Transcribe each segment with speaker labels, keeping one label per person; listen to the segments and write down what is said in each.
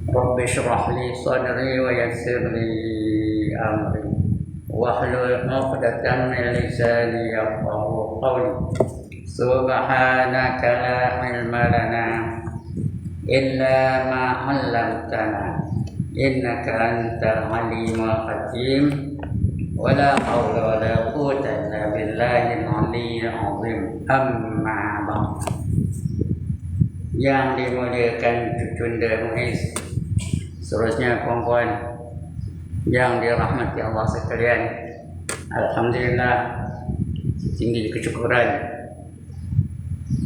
Speaker 1: Rabbi shrah li sadri wa yassir li amri wahlul 'uqdatam min lisani yafqahu qawli. Subhanaka la ilma lana illa ma 'allamtana innaka antal alimul hakim. Wala haula wala quwwata illa billahil aliyyil azim. Amma ba'd. Yang dimuliakan Cunda Muiz, seterusnya puan-puan yang dirahmati Allah sekalian, alhamdulillah setinggi kesyukuran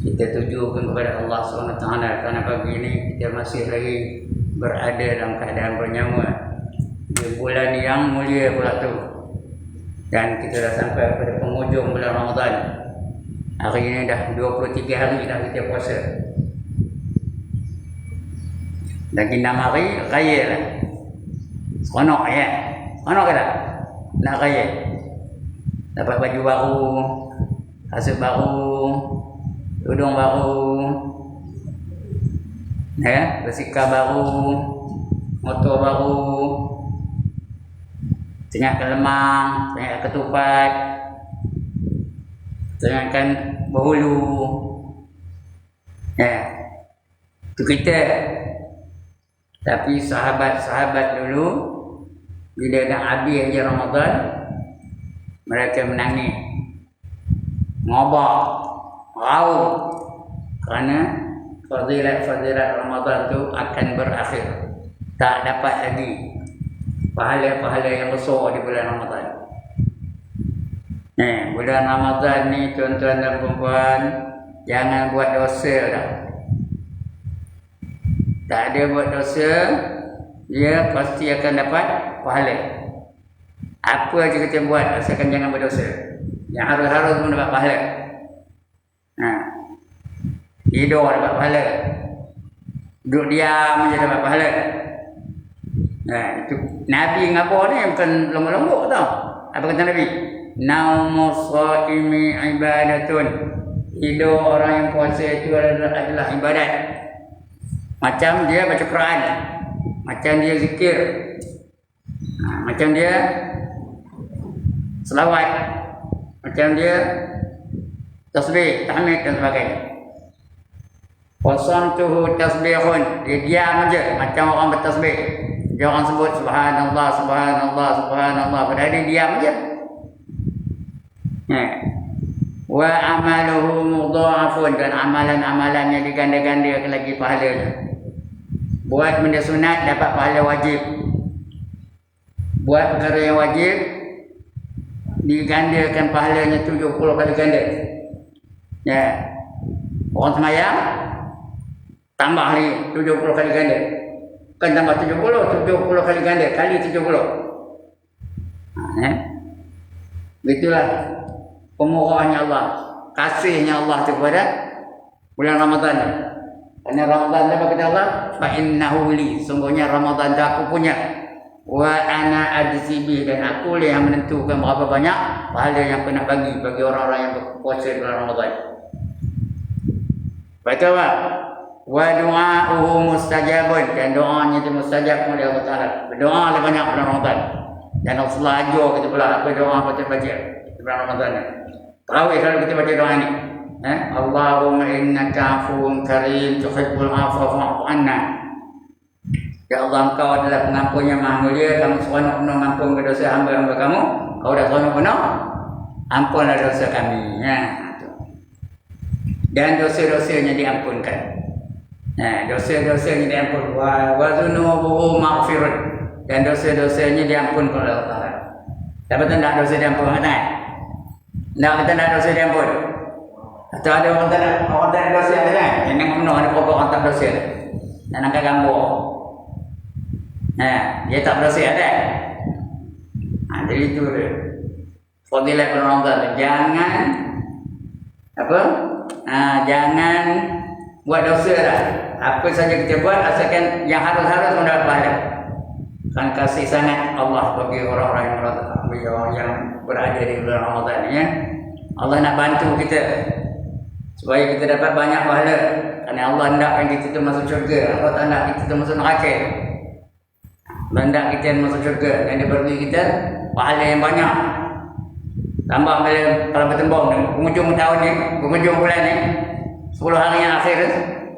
Speaker 1: kita tujukan kepada Allah SWT karena pagi ini kita masih lagi berada dalam keadaan bernyawa di bulan yang mulia pula tu, dan kita dah sampai pada penghujung bulan Ramadan. Hari ini dah 23 hari dah kita puasa. Lagi 6 hari raya lah. Seronok ya. Seronok ke tak? Nak raya. Dapat baju baru, kasut baru, tudung baru, ya, basikal baru, motor baru, tinggalkan lemang, tinggalkan ketupat, tinggalkan berhulu. Ya. Itu kita. Tapi sahabat-sahabat dulu bila dah habis je Ramadan, mereka menangis, ngobak, raung, kerana fadilat Ramadan tu akan berakhir. Tak dapat lagi pahala-pahala yang besar di bulan Ramadan. Bulan Ramadan ni tuan-tuan dan puan-puan, jangan buat dosa dah. Tak ada buat dosa, dia pasti akan dapat pahala. Apa aja kita buat, asalkan jangan berdosa. Yang harus-harus pun dapat pahala. Tidur dapat pahala. Duduk diam je dapat pahala. Itu Nabi ngapa ni bukan lombok-lombok tau. Apa kata Nabi? Naumu shaimi ibadatun. Tidur orang yang puasa itu adalah ibadat. Macam dia baca Quran, macam dia zikir, macam dia selawat, macam dia tasbih, tahmid dan sebagainya. Wasantuhu tasbihun, dia diam aja macam orang bertasbih. Dia orang sebut subhanallah, subhanallah, subhanallah, padahal dia diam aja. Wa amaluhu mudha'afun, dan amalan-amalannya diganda-ganda lagi pahalanya. Buat benda sunat dapat pahala wajib. Buat perkara yang wajib digandakan pahalanya 70 kali ganda. Ya. Orang semayang tambah lagi 70 kali ganda. Bukan tambah 70 kali ganda, kali 70. Begitulah pemurahnya Allah, kasihnya Allah tu kepada bulan Ramadan. Kerana Ramadan apa kata Allah? Fa innahu li, sungguhnya Ramadan tu aku punya. Wa ana ajzibi, dan aku lah yang menentukan berapa banyak pahala yang aku nak bagi orang-orang yang berpuasa di bulan Ramadan. Baca apa? Wa du'a'uhu mustajabun, dan doanya itu mustajab oleh Allah Ta'ala. Berdoa lah banyak bulan Ramadan. Dan Rasulullah ajar kita pula apa doa baca di bulan Ramadan. Tarawih selalu kita baca doa ni. Allahumma innaka afuwun karim tuhibbul afwa fa'fu anna. Ya Allah, engkau adalah pengampun yang maha mulia, kamu seronok penuh mengampun dosa hamba-hamba kamu. Kau dah seronok penuh, ampunlah dosa kami. Dan dosa-dosanya diampunkan. Dosa-dosanya diampun. Wa dhunubuhu maghfirun, dan dosa-dosanya diampunkan oleh Allah Ta'ala. Siapa tu nak dosa diampun? Kata kita nak dosa diampun. Atau ada orang tak ada dosa kan? Yang penuh ada pokok orang tak dosa. Dan angkat gambar. Dia tak berdosa ada. Jadi itu dia. Fadilat Ramadan. Jangan jangan buat dosa dah. Apa saja kita buat asalkan yang harus mendapat pahala. Kan kasih sangat Allah bagi orang-orang yang berada di bulan Ramadan ya. Allah nak bantu kita supaya kita dapat banyak pahala. Kerana Allah hendakkan kita tu masuk syurga. Allah tak nak kita tu masuk neraka. Allah hendak kita masuk syurga. Dan dia beri kita pahala yang banyak. Tambah bila kalau bertembung ni, penghujung tahun ni, penghujung bulan ni, 10 hari yang akhir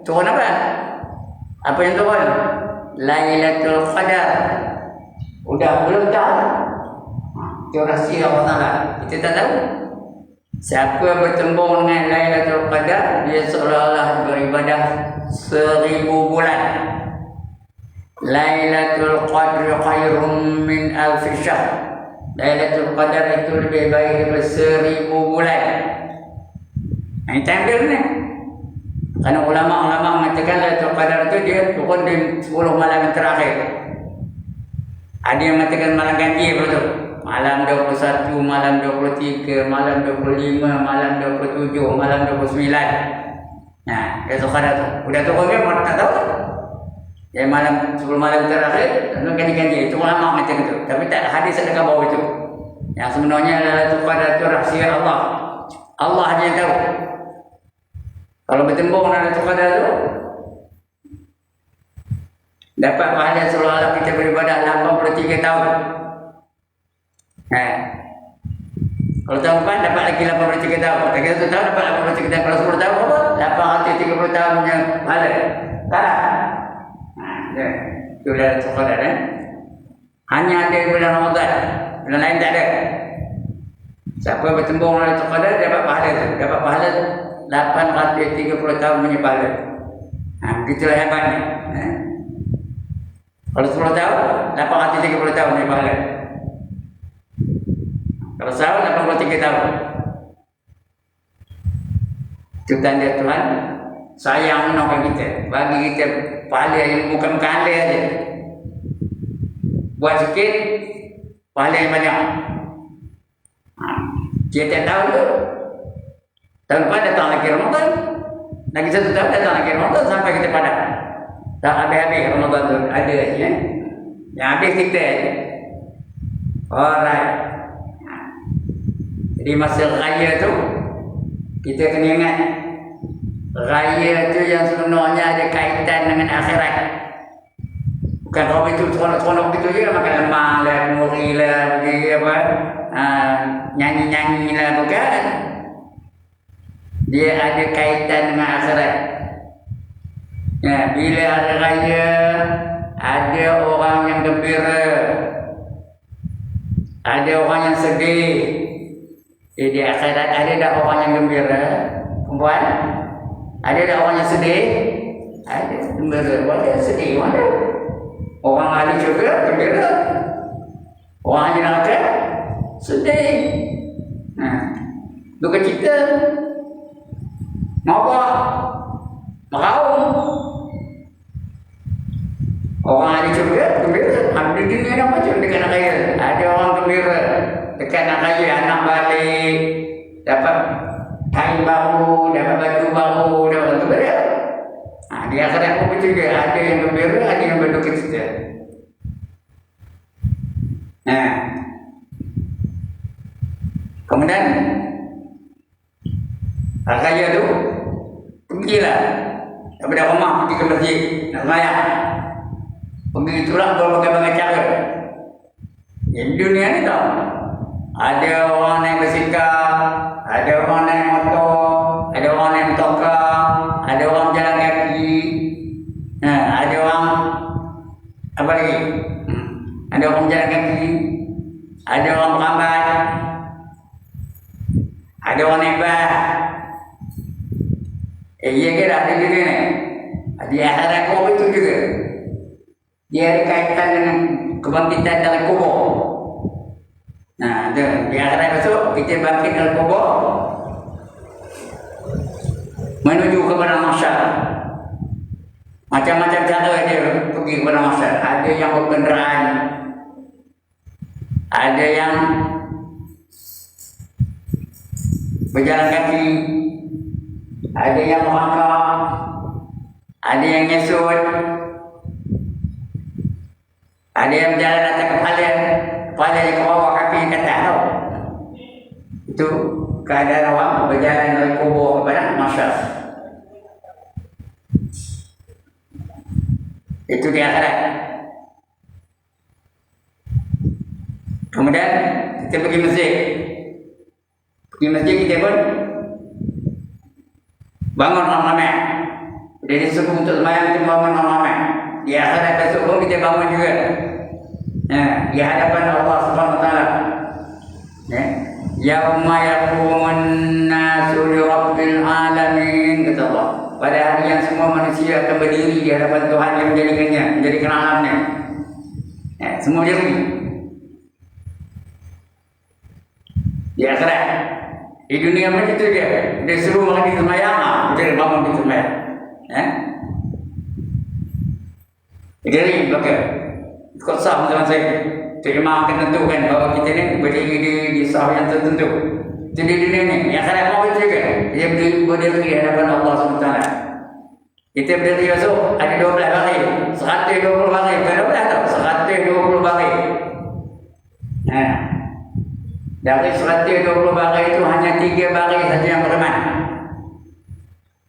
Speaker 1: turun apa? Apa yang turun? Lailatul Qadar. Udah belum tahu? Itu rahsia Allah Ta'ala. Kita tak tahu. Siapa bertembung dengan Lailatul Qadar, dia seolah-olah beribadah 1000 bulan. Lailatul Qadar khairum min alfi syahr. Lailatul Qadar itu lebih baik daripada 1000 bulan. Ini tampil ni. Kerana ulama-ulama mengatakan Lailatul Qadar itu dia turun di 10 malam yang terakhir. Ada yang mengatakan malam ganjil betul. Malam 21, malam 23, malam 25, malam 27, malam 29. Nah, Lailatul Qadar tu. Udah turun ke? Mana tak tahu. Yang malam 10 malam terakhir, tentu ganti-ganti. Itu ulama macam itu. Tapi tak ada hadis ada khabar itu. Yang sebenarnya Lailatul Qadar itu rahsia Allah. Allah hanya yang tahu. Kalau bertembung Lailatul Qadar itu, dapat pahala seolah-olah kita beribadah 83 tahun. Kalau tahun depan dapat lagi 83 tahun. Lagi 1 tahun dapat 83 tahun. Kalau 10 tahun apa? 830 tahun punya pahala. Tak? Itu Lailatul Qadar. Hanya ada bulan Ramadan. Bulan lain tak ada. Siapa bertembung Lailatul Qadar dapat pahala tu. Dapat pahala 830 tahun punya pahala. Begitulah hebatnya. Kalau 10 tahun 830 tahun punya pahala. Kalau setahun 83 tahun. Itu tanda Tuhan sayang menolong kita. Bagi kita pahala yang bukan pahala aja. Buat sikit pahala yang banyak. Dia tak tahu tu. Tahun depan datang lagi Ramadan. Lagi 1 tahun datang lagi Ramadan sampai kita padam. Tak habis-habis Ramadan tu ada aja. Yang habis kita aja. Alright. Jadi masa raya tu kita kena ingat raya tu yang sebenarnya ada kaitan dengan akhirat. Bukan kau itu seronok-seronok gitu je makan lemang lah, muri lah, pergi apa, nyanyi-nyanyi lah, bukan. Dia ada kaitan dengan akhirat. Ya, bila ada raya, ada orang yang gembira, ada orang yang sedih. Di akhirat ada tak orang yang gembira? Perempuan? Ada tak orang yang sedih? Ada gembira. Ada yang sedih? Mana? Orang ahli syurga gembira. Orang ahli neraka sedih. Duka cita. Mabak. Meraung. Orang ahli syurga gembira. Habis dunia dah macam dekat nak raya. Ada orang gembira. Dekat nak raya anak balik, dapat kain baru, dapat baju baru, dapat gembira. Di akhirat pun betul juga. Ada yang gembira, ada yang berduka cita. Kemudian raya tu pergilah daripada rumah pergi ke masjid nak sembahyang. Pergi itulah berbagai-bagai cara. Di dunia ni tau, ada orang naik basikal, ada orang naik motor, ada orang naik motorkar, ada orang jalan kaki, ada orang apa lagi? Ada orang jalan kaki, ada orang berambat, ada orang naik bas. Iya ke tak ada juga ni? Di akhirat kau betul juga. Dia ada kaitan dengan kebangkitan dalam kubur. Di akhirat besok kita bangkit dalam kubur menuju kepada mahsyar. Macam-macam cara dia pergi kepada mahsyar. Ada yang berkenderaan, ada yang berjalan kaki, ada yang melangkah, ada yang nyesut, ada yang berjalan atas kepala yang ke bawah, kaki yang ke atas tau. Itu keadaan orang berjalan dari kubur kepada mahsyar. Itu di akhirat. Kemudian kita pergi masjid. Pergi masjid kita pun bangun ramai-ramai. Dari subuh untuk sembahyang kita bangun ramai-ramai. Di akhirat besok pun kita bangun juga. Di hadapan Allah Subhanahu Wa Taala. Yauma yaqumun nasu li rabbil alamin, kata Allah. Pada hari yang semua manusia akan berdiri di hadapan Tuhan yang menjadikannya, menjadikan alamnya. Semua berdiri. Di akhirat. Di dunia macam itu dia. Dia suruh makan di sembahyang, dia bangun di sembahyang. Jadi belakang. Kau sah dengan saya. Terima akan tentukan bahawa kita ni berdiri di sah yang tertentu. Itu di dunia ni. Yang akhirat mau itu juga. Dia berdiri di hadapan Allah SWT. Kita berdiri besok ada 12 baris. 120 baris. Berapa tak? 120 baris. Dari 120 baris itu hanya 3 baris saja yang beriman.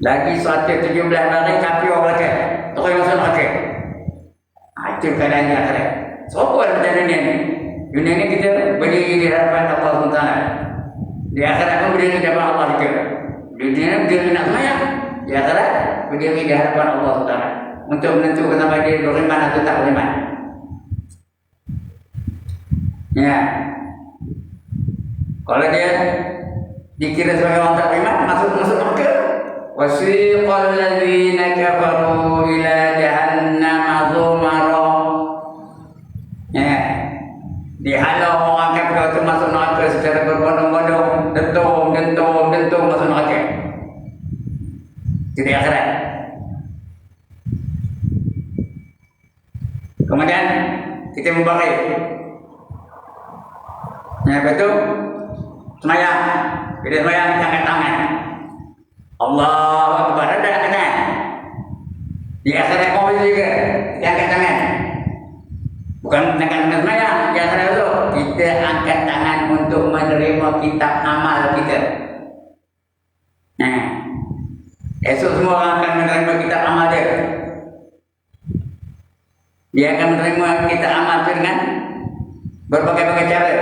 Speaker 1: Lagi 117 baris kafir orang belakang. Tak yang masuk neraka. Itu keadaan di akhirat. Siapa yang macam dunia ni? Dunia ni kita berdiri di hadapan Allah SWT. Di akhirat pun berdiri di hadapan Allah juga. Dunia ni berdiri nak semayang. Di akhirat berdiri di hadapan Allah SWT. Untuk menentukan sama dia beriman atau tak beriman. Ya. Kalau dia dikira sebagai orang tak beriman, masuk neraka. Wasiqal ladzina kafaru ila jahannam zumara. Dihalau orang kafir itu masuk neraka secara berbondong-bondong, dentung masuk neraka. Jadi akhirat. Kemudian kita membarik. Betul. Semayang. Bila semayang kita angkat tangan. Allahu Akbar. Ada tangan. Di akhirat mau juga kita angkat tangan. Bukan dengan semayang. Di akhirat itu kita angkat tangan untuk menerima kitab amal kita. Esok semua orang akan menerima kitab amal dia. Dia akan menerima kitab amal itu dengan berbagai-bagai cara.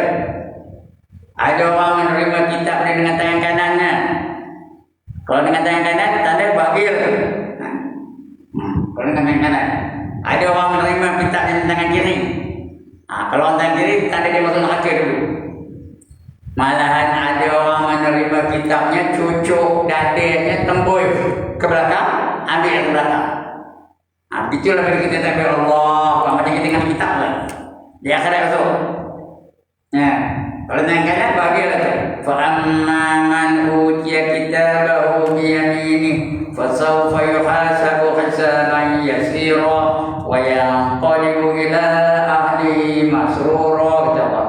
Speaker 1: Ada orang menerima kitab dia dengan tangan kanannya. Kalau dengan tangan kanan, tanda bagil. Kalau dengan tangan kanan. Ada orang menerima kitab dengan tangan kiri. Kalau orang tangan kiri, tanda dia masuk neraka dulu. Malahan ada orang menerima kitabnya, cucuk dadanya tembus ke belakang, ambil ke belakang. Itulah bila kita takbir Allah. Macam kita tengah kitab lah. Di akhirat itu. Kalau dengan kanan bahagialah tu. Fa'amma man utiya kitabahu biyaminih fasawfa yuhasabu hisaban yasira wa yanqalibu ila ahlihi masrura. Kata Allah.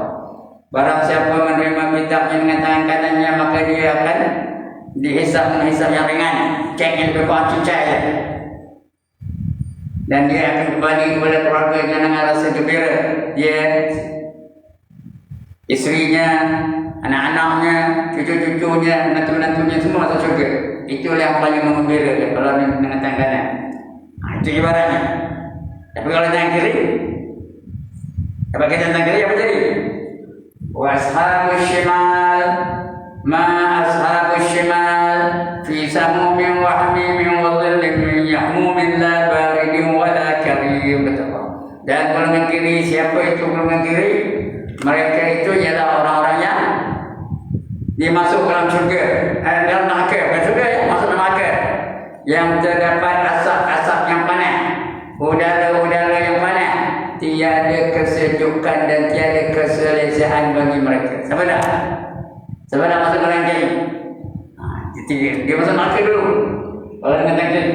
Speaker 1: Barang siapa menerima kitabnya dengan tangan kanannya, maka dia akan dihisab dengan hisab yang ringan. Cek yang lebih kurang cucai. Dan dia akan kembali kepada keluarganya dengan rasa gembira. Dia, isterinya, anak-anaknya, cucu-cucunya, menantu-menantunya semua masuk syurga. Itulah yang paling mengembirakan kalau dengan tangan kanan. Itu ibaratnya. Tapi kalau tangan kiri, apa kita tangan kiri apa jadi? Wa ashabus shimal ma ashabus shimal fi samumin wa hamimin wa dhillin min yahmumin la baridin wa la karim. Dan golongan kiri, siapa itu golongan kiri? Mereka itu ialah orang-orang yang dimasuk dalam syurga, dalam neraka, bukan syurga ya, masuk neraka, yang terdapat asap-asap yang panas, udara-udara yang panas, tiada kesejukan dan tiada keselesahan bagi mereka. Siapa dah? Siapa dah masuk golongan kiri? Dia masuk neraka dulu. Kalau dengan tangan kiri.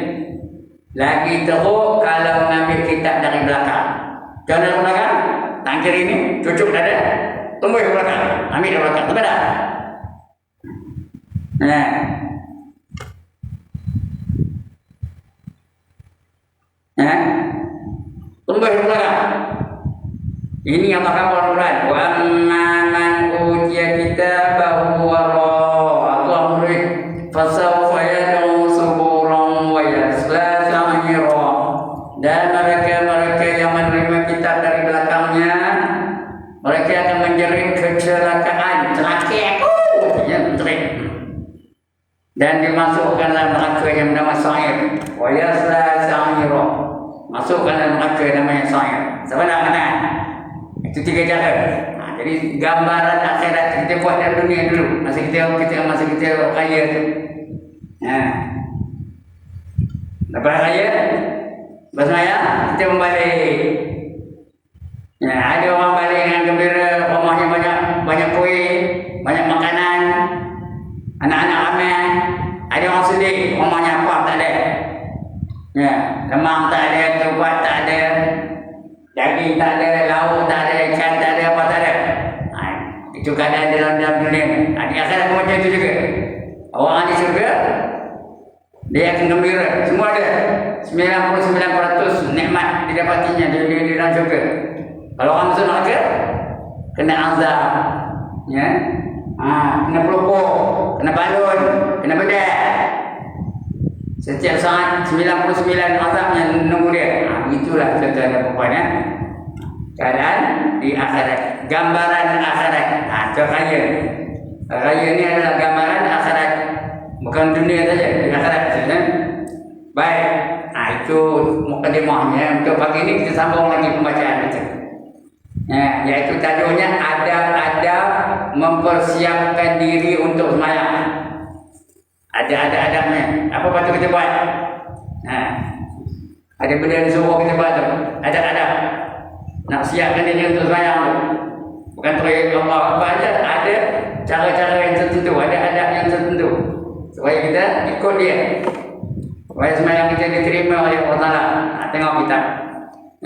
Speaker 1: Lagi teruk kalau mengambil kitab dari belakang. Jangan dari belakang. Tangan kiri ini cucuk dada, tumbuh ke belakang, ambil ke belakang, apa dah? Tumbuh ke belakang. Ini yang makan Al-Quran. Wa amma man utiya kitabahu wara'a dhahrihi fasawfa yad'u suburan wa yasla sa'ira. Dan mereka mereka yang menerima kitab dari belakangnya, mereka akan menjerit kecelakaan, celaka aku, menjerit. Dan dimasukkanlah neraka yang bernama Sa'ir. Wa yasla sa'ira. Masukkanlah neraka yang namanya Sa'ir. Siapa nak kenal? Itu 3 cara. Jadi gambaran akhirat kita buat dari dunia dulu. Masa kita kaya tu. Lepas kaya, bersemaya kita membalik. Ada orang balik dengan gembira, rumahnya banyak kuih, banyak makanan, anak-anak ramai. Ada orang sedih, rumahnya apa tak ada. Lemang tak ada, ketupat tak ada, daging tak ada, lauk tak ada, ikan tak ada, apa tak ada. Itu keadaan dalam dunia. Di akhirat macam itu juga. Orang di syurga, dia akan gembira. Semua ada. 99% nikmat didapatinya di dalam syurga. Kalau orang masuk neraka, kena azab. Kena pelupuk, kena balun, kena bedah. Setiap saat 99 azab yang menunggu dia. Itulah contohnya perempuan. Keadaan di akhirat, gambaran akhirat. Itu raya. Raya ini adalah gambaran akhirat, bukan dunia saja, di akhirat saja. Baik, itu mukadimahnya. Untuk pagi ini kita sambung lagi pembacaan kita. Iaitu tajuknya adab-adab mempersiapkan diri untuk sembahyang. Ada-adabnya. Apa patut kita buat? Ada benda yang disuruh kita buat tu. Adab-adab. Nak siapkan diri untuk sembahyang tu. Bukan terus Allah apa aja. Ada cara-cara yang tertentu, ada adab yang tertentu. Supaya kita ikut dia. Supaya sembahyang kita diterima oleh Allah Taala. Tengok kita.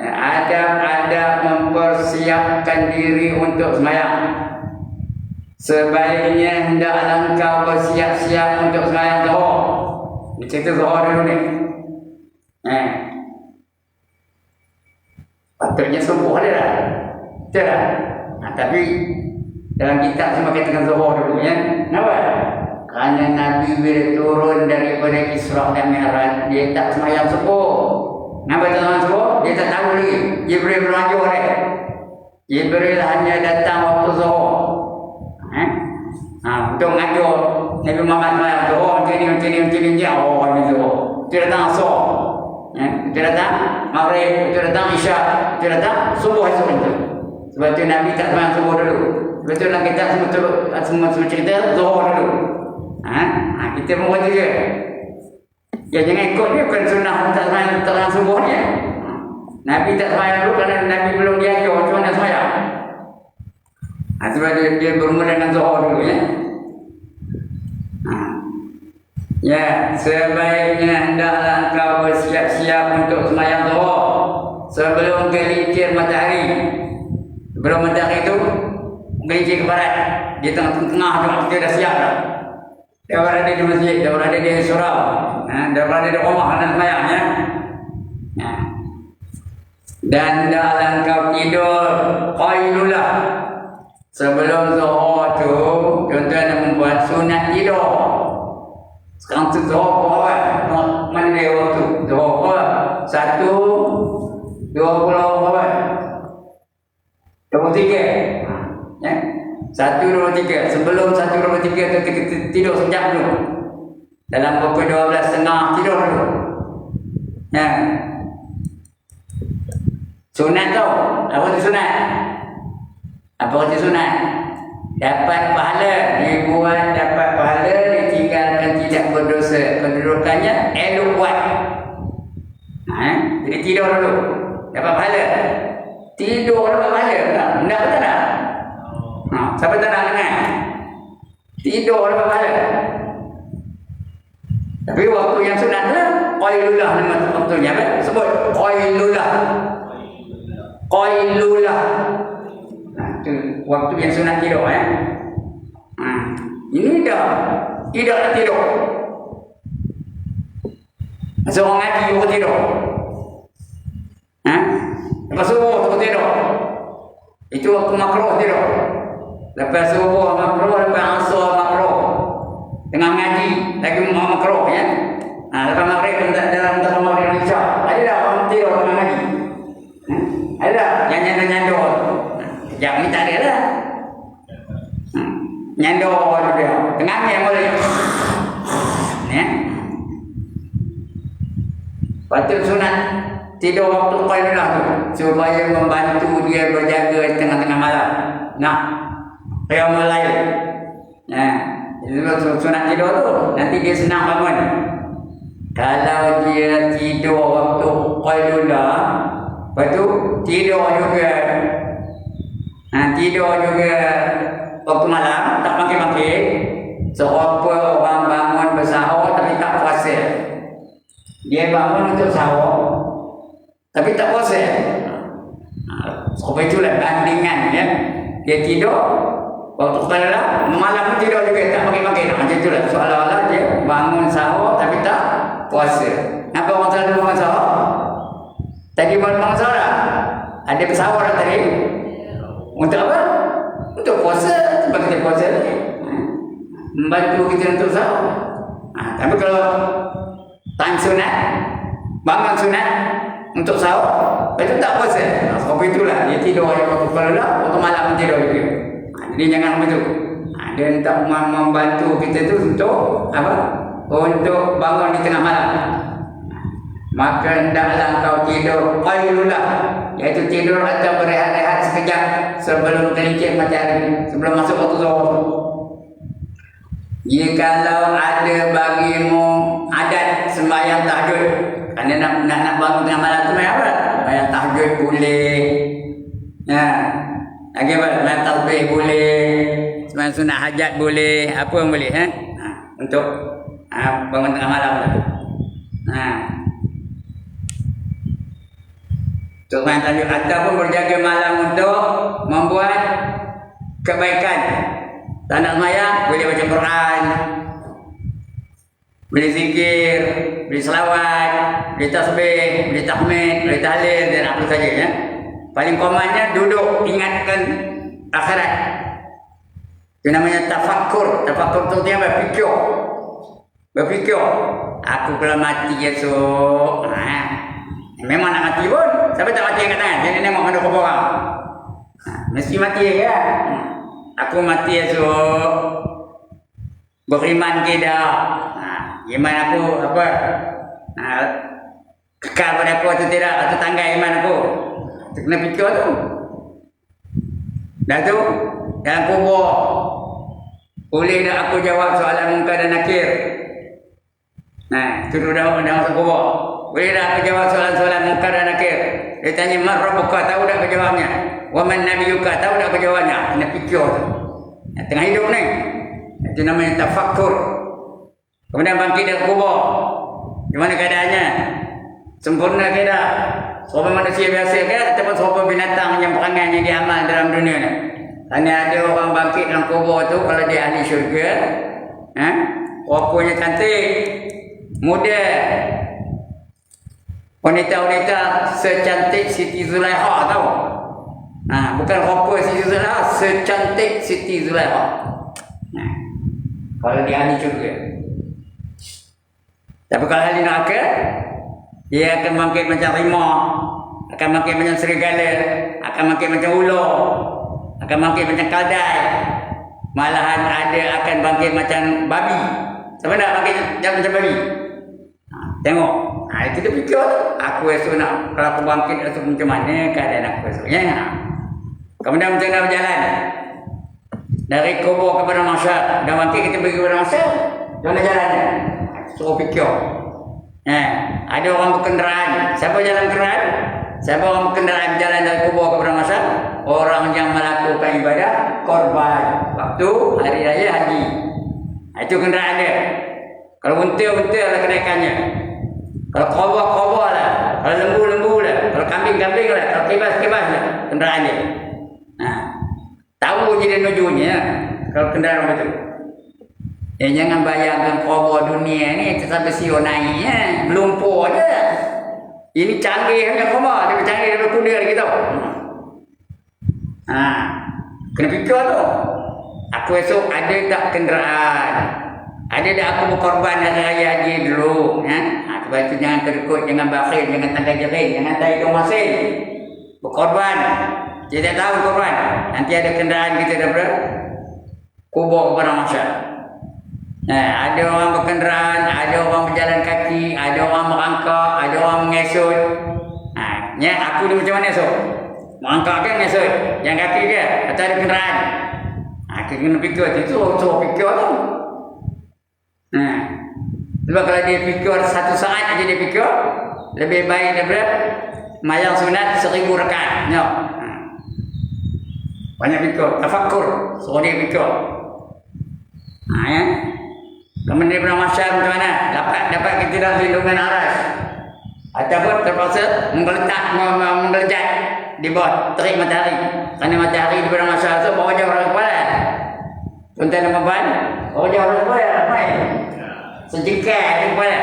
Speaker 1: Adab-adab mempersiapkan diri untuk sembahyang. Sebaiknya hendaklah engkau bersiap-siap untuk sembahyang zuhur. Ini cerita zuhur dulu ni. Patutnya subuh ada dah. Betul tak? Tapi dalam kitab semua katakan zuhur dulu ya. Kenapa? Kerana Nabi bila turun daripada Isra dan Mi'raj, dia tak sembahyang subuh. Kenapa tak sembahyang subuh? Dia tak tahu lagi. Jibril berlanjur dia. Jibril hanya datang waktu zuhur. Untuk ngajar Nabi Muhammad sembahyang zuhur macam ni je. Oh, ini zuhur. Dia datang asar. Dia datang maghrib, dia datang isya, dia datang subuh esok itu. Sebab tu Nabi tak sembahyang subuh dulu. Betul lah kita semua cerita zuhur dulu. Kita pun buat juga. Jangan ikut dia, bukan sunnah tak sembahyang subuh ni. Nabi tak sembahyang dulu kerana Nabi belum diajar macam mana sembahyang. Sebab dia bermula dengan zuhur dulu ya. Sebaiknya hendaklah engkau bersiap-siap untuk sembahyang zuhur sebelum gelincir matahari. Sebelum matahari itu gelincir ke barat, di tengah-tengah tu kita dah siap dah. Dia berada di masjid, dia berada di surau, dia berada di rumah dan sembahyang ya. Dan hendaklah engkau tidur qailulah. Sebelum zuhur tu, tuan-tuan dan perempuan, sunat tidur. Sekarang tu zuhur berapa? Mana dia waktu? Zuhur berapa? 1:20 berapa? 23. 1:23. Sebelum 1:23 tu kita tidur sekejap dulu. Dalam pukul 12.30 tidur dulu. Sunat tu. Apa tu sunat? Apa kata sunat? Dapat pahala. Dibuat dapat pahala, ditinggalkan tidak berdosa. Kedudukannya elok buat. Jadi tidur dulu. Dapat pahala. Tidur dapat pahala. Tak betul tak? Siapa tak nak dengar? Tidur dapat pahala. Tapi waktu yang sunat lah qailulah nama waktunya apa? Sebut qailulah. Qailulah. Itu waktu yang sunat tidur ini dah tidak nak tidur. Seorang ngaji baru tidur. Lepas subuh tu tidur. Itu waktu makruh tidur. Lepas subuh makruh, lepas asar makruh. Tengah ngaji lagi makruh ya. Lepas maghrib dalam maghrib isya. Ada dah orang tidur tengah ngaji. Ada yang nyando tu. Yang ni tak ada lah. Nyando tu dia. Tengah ni yang boleh. Ya. Patut sunat tidur waktu qailulah tu supaya membantu dia berjaga tengah-tengah malam. Nak qiyamul lail. Itu sunat tidur tu nanti dia senang bangun. Kalau dia tidur waktu qailulah, lepas tu tidur juga waktu malam tak makin-makin. Serupa orang bangun bersahur tapi tak puasa. Dia bangun untuk sahur tapi tak puasa. Serupa itulah bandingan ya. Dia tidur waktu qailulah, malam pun tidur juga tak makin-makin. Macam itulah seolah-olah dia bangun sahur tapi tak puasa. Kenapa orang selalu bangun sahur? Tadi bangun sahur dah? Ada bersahur dah tadi? Untuk apa? Untuk puasa. Sebab kita puasa ni membantu kita untuk sahur. Tapi kalau time sunat, bangun sunat untuk sahur, itu tak puasa. Sebab itulah dia tidur waktu qailulah, waktu malam pun tidur juga. Jadi jangan begitu. Dia tak membantu kita tu untuk apa? Untuk bangun di tengah malam. Maka hendaklah kau tidur qailulah, iaitu tidur atau berehat-rehat sekejap sebelum terlincir matahari, sebelum masuk waktu zuhur. Jikalau ada bagimu adat sembahyang tahajud, kerana nak bangun tengah malam tu apa? Sembahyang tahajud boleh. Lagi apa? Sembahyang tasbih boleh. Sembahyang sunat hajat boleh. Apa yang boleh? Untuk bangun tengah malam tu. Untuk sembahyang tahajud ataupun berjaga malam untuk membuat kebaikan. Tak nak sembahyang, boleh baca Quran, boleh zikir, boleh selawat, boleh tasbih, boleh tahmid, boleh tahlil dan apa saja ya. Paling komannya duduk ingatkan akhirat. Itu namanya tafakkur. Tafakkur tu apa? Fikir. Berfikir, aku kalau mati esok, memang nak mati pun. Siapa tak mati angkat tangan? Jangan nengok ada kubur orang. Mesti mati ya. Aku mati esok, beriman ke tak? Iman aku apa? Kekal pada aku atau tidak? Atau tanggai iman aku? Kena fikir tu. Dah tu, dalam kubur, boleh tak aku jawab soalan Munkar dan Nakir? Itu dah masuk kubur. Boleh tak aku jawab soalan-soalan Munkar dan Nakir? Dia tanya, Man Rabbuka, tahu tak aku jawabnya? Wa man nabiyuka, tahu tak aku jawabnya? Kena fikir tu. Tengah hidup ni. Itu namanya tafakkur. Kemudian bangkit dari kubur. Gimana keadaannya? Sempurna ke tak? Serupa manusia biasa ke? Ataupun serupa binatang yang perangannya diamal dalam dunia ni? Kerana ada orang bangkit dalam kubur tu, kalau dia ahli syurga, rupanya cantik, muda, wanita-wanita secantik Siti Zulaikha tahu? Bukan rupa Siti Zulaikha, secantik Siti Zulaikha. Kalau dia ahli syurga. Tapi kalau ahli neraka, dia akan bangkit macam rimau, akan bangkit macam serigala, akan bangkit macam ular, akan bangkit macam kadai, malahan ada akan bangkit macam babi. Siapa nak bangkit macam babi? Tengok. Itu dia fikir. Aku esok nak, kalau aku bangkit esok macam mana keadaan aku esoknya. Kemudian macam mana berjalan? Dari kubur kepada mahsyar. Dah bangkit kita pergi kepada mahsyar. Macam mana jalannya? Suruh fikir. Ada orang berkenderaan. Siapa jalan kenderaan? Siapa orang berkenderaan jalan dari kubur kepada mahsyar? Orang yang melakukan ibadah korban waktu hari raya haji. Itu kenderaan dia. Kalau unta-unta lah kenaikannya. Kalau kobor lah. Kalau lembu lah. Kalau kambing lah. Kalau kebas lah kenderaan dia. Tahu je dia nujunya kalau kenderaan betul. Jangan bayangkan kobor dunia ni sampai siu naiknya. Melumpur je. Ini canggih punya kobor. Dia canggih daripada kuda lagi tau. Kena fikir tu. Aku esok ada tak kenderaan? Ada tak aku berkorban hari raya haji dulu? Sebab itu jangan terikut, jangan bakhil, jangan tanda jerit, jangan tak hidung masin. berkorban. Dia tak tahu korban. Nanti ada kenderaan kita daripada kubur kepada masyarakat. Ada orang berkenderaan, ada orang berjalan kaki, ada orang merangkak, ada orang mengesut. Aku ni macam mana so? Merangkak kan mengesut? Yang kaki ke? Atau ada kenderaan? Kita kena fikir itu, so fikir tu. Sebab kalau dia fikir satu saat aja dia fikir, lebih baik daripada mayang sunat 1000 rakaat. Banyak fikir, tafakkur, suruh dia fikir. Kemudian daripada masyarakat macam mana? Dapat kita dalam lindungan aras. Ataupun terpaksa menggeletak di bawah terik matahari. Kerana matahari daripada masyarakat itu bawa jauh orang kepala. Contoh nama ban, bawa jauh orang kepala. Ramai. Sejengkal di kepala.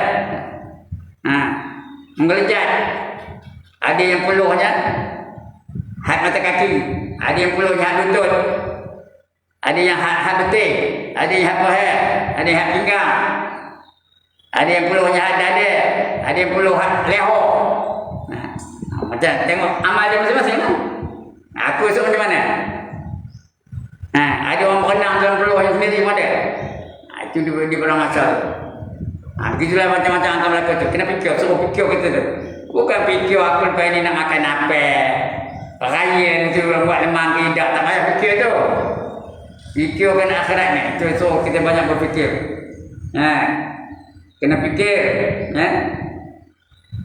Speaker 1: Menggeletak. Ada yang peluhnya had mata kaki. Ada yang peluhnya had lutut. Ada yang had betis, ada yang had leher, ada yang had pinggang, ada yang peluhnya had dada, ada yang peluh had leher. Macam tengok amal dia masing-masing kan? Aku esok macam mana? Ada orang berenang dalam peluh yang sendiri pun ada. Itu di barang asal. Begitulah macam-macam akan berlaku tu. Kena fikir, suruh fikir kita tu. Bukan fikir aku lepas ni nak makan apa. Raya tu buat lemang tidak, tak payah fikir tu. Fikirkan akhirat ni. Itu so kita banyak berfikir. Kena fikir.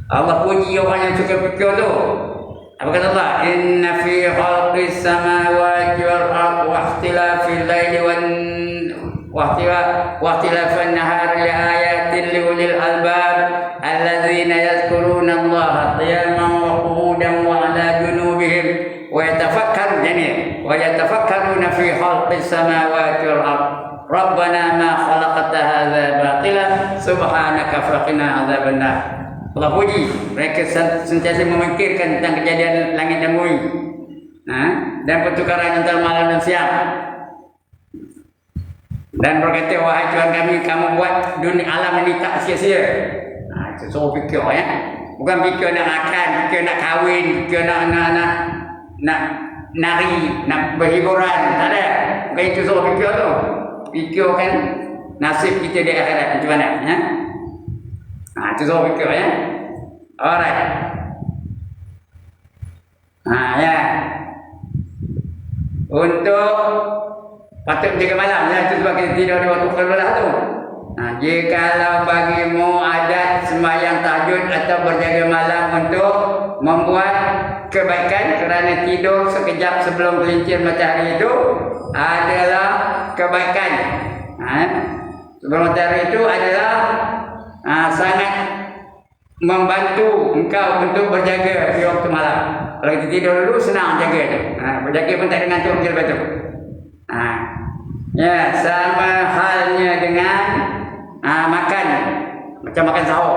Speaker 1: Allah puji orang yang suka fikir tu. Apa kata Allah? Inna fi khalqis samawati wal ardi wa ikhtilafil laili wa ikhtilafan nahari li ayatin li ulil albab alladzina yadhkuruna Allaha qiyaman wa qu'udan wa 'ala junubihim ويتفكرون في خلق السماوات والأرض ربنا ما خلقت هذا باطلا سبحانك فقنا عذاب النار. Allah puji mereka sentiasa memikirkan tentang kejadian langit dan bumi dan pertukaran antara malam dan siang, dan berkata, wahai Tuhan kami, kamu buat dunia alam ini tak sia-sia. Itu suruh fikir ya. Bukan fikir nak makan, fikir nak kahwin, fikir nak nari, nak berhiburan, tak ada. Bukan itu suruh fikir tu. Fikirkan nasib kita di akhirat macam mana ya. Itu suruh fikir ya. Alright. Ya. Untuk patut jaga malam ya, itu sebab kita tidur di waktu qailulah tu. Jikalau bagimu adat sembahyang tahajud atau berjaga malam untuk membuat kebaikan kerana tidur sekejap sebelum gelincir matahari itu adalah kebaikan. Sebelum matahari itu adalah sangat membantu engkau untuk berjaga di waktu malam. Kalau kita tidur dulu senang jaga tu. Berjaga pun tak ada ngantuk je lepas tu. Ya, sama halnya dengan makan. Macam makan sahur.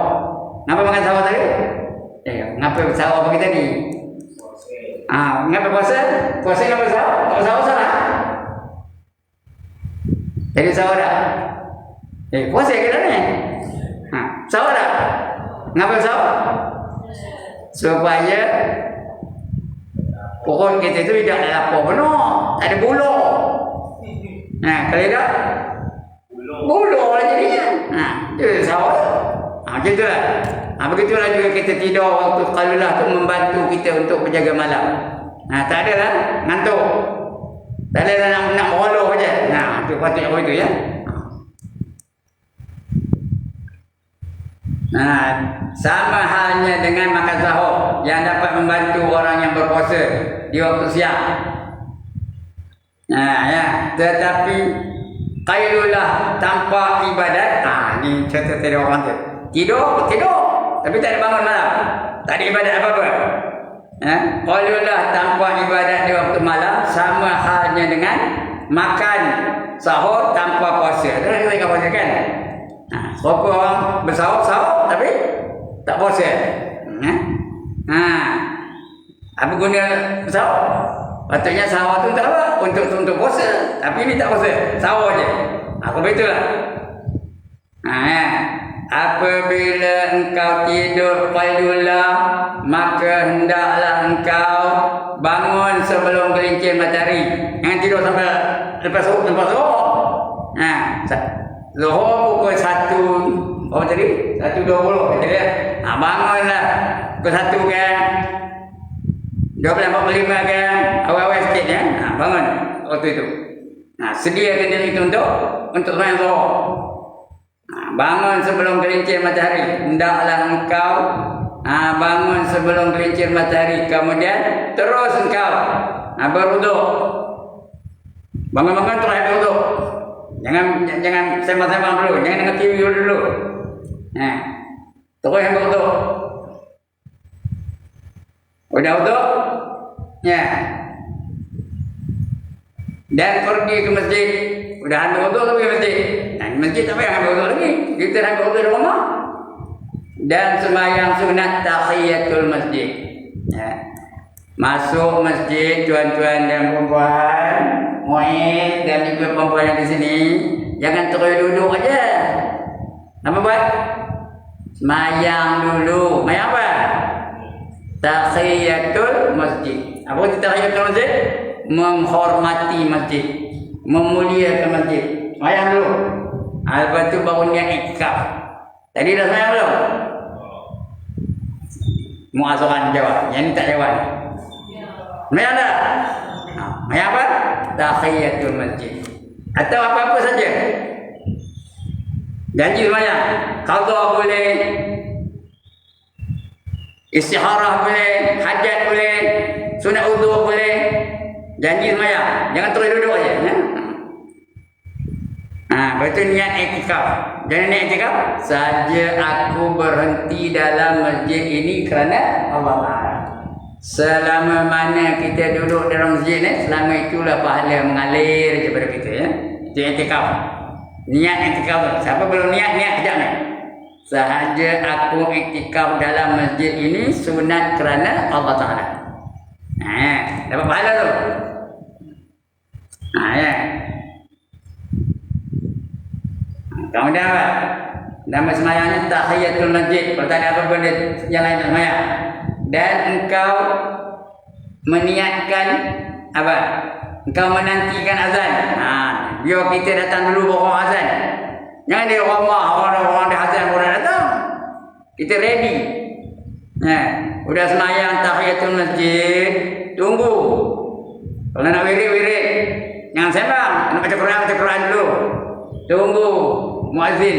Speaker 1: Kenapa makan sahur tadi? Kenapa sahur apa kita ni? Kenapa puasa? Puasa kenapa sahur? Tak sahur salah. Jadi sahur dah. Puasa kita ni. Sahur dah. Kenapa sahur? Supaya perut kita tu tidak ada lapar penuh, tak ada buluh. Kalau tak buluh lah jadinya. Itu sahur. Macam tu lah. Begitulah juga kita tidur waktu qailulah tu membantu kita untuk berjaga malam. Tak ada lah ngantuk. Tak ada lah nak meroloh je. Itu patutnya begitu ya. Sama halnya dengan makan sahur yang dapat membantu orang yang berpuasa di waktu siang. Tetapi qailulah tanpa ibadat, ni cerita tadi orang tu. Tidur, tapi tak ada bangun malam. Tak ada ibadat apa-apa. Qailulah tanpa ibadat di waktu malam sama halnya dengan makan sahur tanpa puasa. Ada kita puasa kan? Berapa orang bersahur tapi tak puasa. Apa guna bersahur? Patutnya sahur tu tak apa, untuk puasa. Tapi ini tak puasa, sahur je. Apa begitulah. Apabila engkau tidur qailulah, maka hendaklah engkau bangun sebelum gelincir matahari. Jangan tidur sampai lepas zuhur. Zuhur pukul 1, apa tadi? 1.20 kata dia. Bangunlah pukul 1 kan. 12.45 kan. Awal-awal sikit ya. Bangun waktu itu. Sediakan diri itu untuk sembahyang zuhur. Bangun sebelum gelincir matahari. Hendaklah engkau bangun sebelum gelincir matahari. Kemudian terus engkau berwuduk. Bangun-bangun terus berwuduk. Jangan sembang-sembang dulu. Jangan dengan TV dulu. Terus yang berwuduk. Udah wuduk? Ya. Dan pergi ke masjid. Udah ambil wuduk tapi ke masjid. Di masjid tak payah ambil wuduk lagi. Kita ambil wuduk di rumah. Dan sembahyang sunat tahiyatul masjid. Masuk masjid tuan-tuan dan perempuan, muid dan juga perempuan yang di sini, jangan terus duduk aja. Apa buat? Sembahyang dulu. Sembahyang apa? Tahiyatul masjid. Apa itu tahiyatul masjid? Menghormati masjid, memuliakan masjid. Sembahyang dulu. Lepas itu baru niat iktikaf. Tadi dah sembahyang belum? Muazawan jawab. Yang ni tak jawab. Sembahyang dah? Sembahyang apa? Tahiyatul masjid. Atau apa-apa saja. Janji sembahyang. Qadha boleh, istikharah boleh, hajat boleh, sunat wudu boleh. Janji sembahyang. Jangan terus duduk aja. Betul niat iktikaf. Jangan niat iktikaf. Saja aku berhenti dalam masjid ini kerana Allah Ta'ala. Selama mana kita duduk dalam masjid ni, selama itulah pahala mengalir daripada kita ya. Itu iktikaf. Niat iktikaf. Siapa belum niat kejap ni. Sahaja aku iktikaf dalam masjid ini sunat kerana Allah Ta'ala. Dapat pahala tu. Ya. Kemudian apa? Nama sembahyangnya tahiyatul masjid. Kalau tak ada apa benda yang lain nak sembahyang. Dan engkau meniatkan apa? Engkau menantikan azan. Biar kita datang dulu baru azan. Jangan di rumah orang dah azan baru datang. Kita ready. Udah sembahyang tahiyatul masjid, tunggu. Kalau nak wirid. Jangan sembang, nak baca Quran dulu. Tunggu muazzin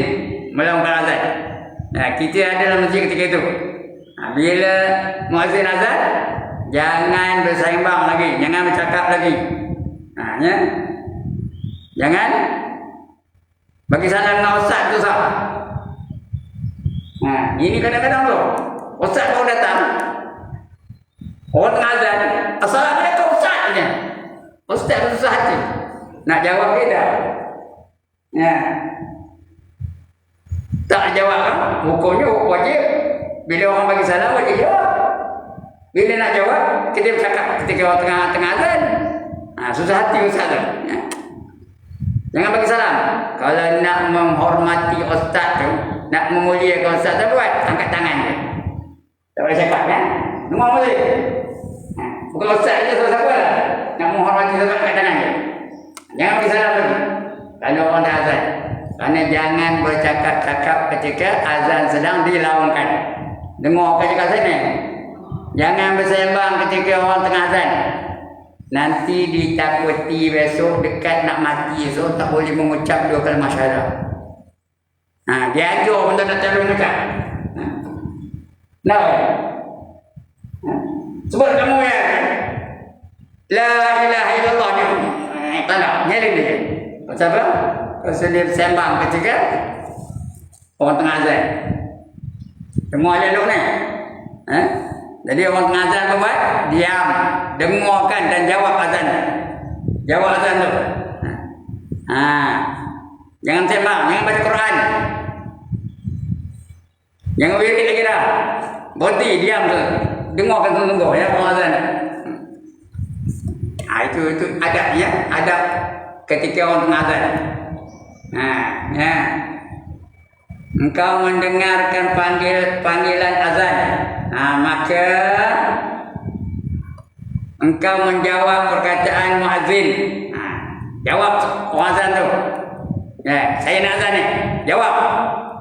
Speaker 1: melonggar azan. Kita ada dalam masjid ketika itu. Bila muazzin azan, jangan bersembang lagi, jangan bercakap lagi. Jangan bagi salam dengan ustaz tu sah. Ini kadang-kadang tu ustaz baru datang, orang tengah azan, assalamualaikum ustaz je. Ustaz tu susah hati nak jawab beda. Tak jawab kan? Hukumnya wajib. Bila orang bagi salam wajib jawab. Bila nak jawab, kita bercakap ketika orang tengah azan. Susah hati ustaz tu. Jangan bagi salam. Kalau nak menghormati ustaz tu, nak memuliakan ustaz tu, buat angkat tangan dia. Tak boleh cakap kan? Dengar boleh. Bukan ustaz je, siapa lah. Nak menghormati ustaz, angkat tangan dia. Jangan bagi salam lagi. Kalau orang dah azan. Kerana jangan bercakap-cakap ketika azan sedang dilaungkan. Dengar kat cakap sini. Jangan bersembang ketika orang tengah azan. Nanti ditakuti besok dekat nak mati esok tak boleh mengucap 2 kalimah syahadah. Dia ajar pun tak nak mengucap. Sebut kamu ya. La ilaha illallah ni. Tak nak nyari dia. Pasal apa? Pasal dia sembang ketika orang tengah azan. Semua elok ni. Jadi orang tengah azan apa buat? Diam, dengarkan dan jawab azan. Jawab azan tu. Jangan sembang, jangan baca Quran. Jangan wirid lagi dah. Berhenti, diam tu. Dengarkan sungguh-sungguh ya orang azan. Itu adab ya, adab ketika orang tengah azan. Engkau mendengarkan panggilan azan. Maka engkau menjawab perkataan muazzin. Jawab orang azan tu. Ya, saya nak azan ni. Jawab.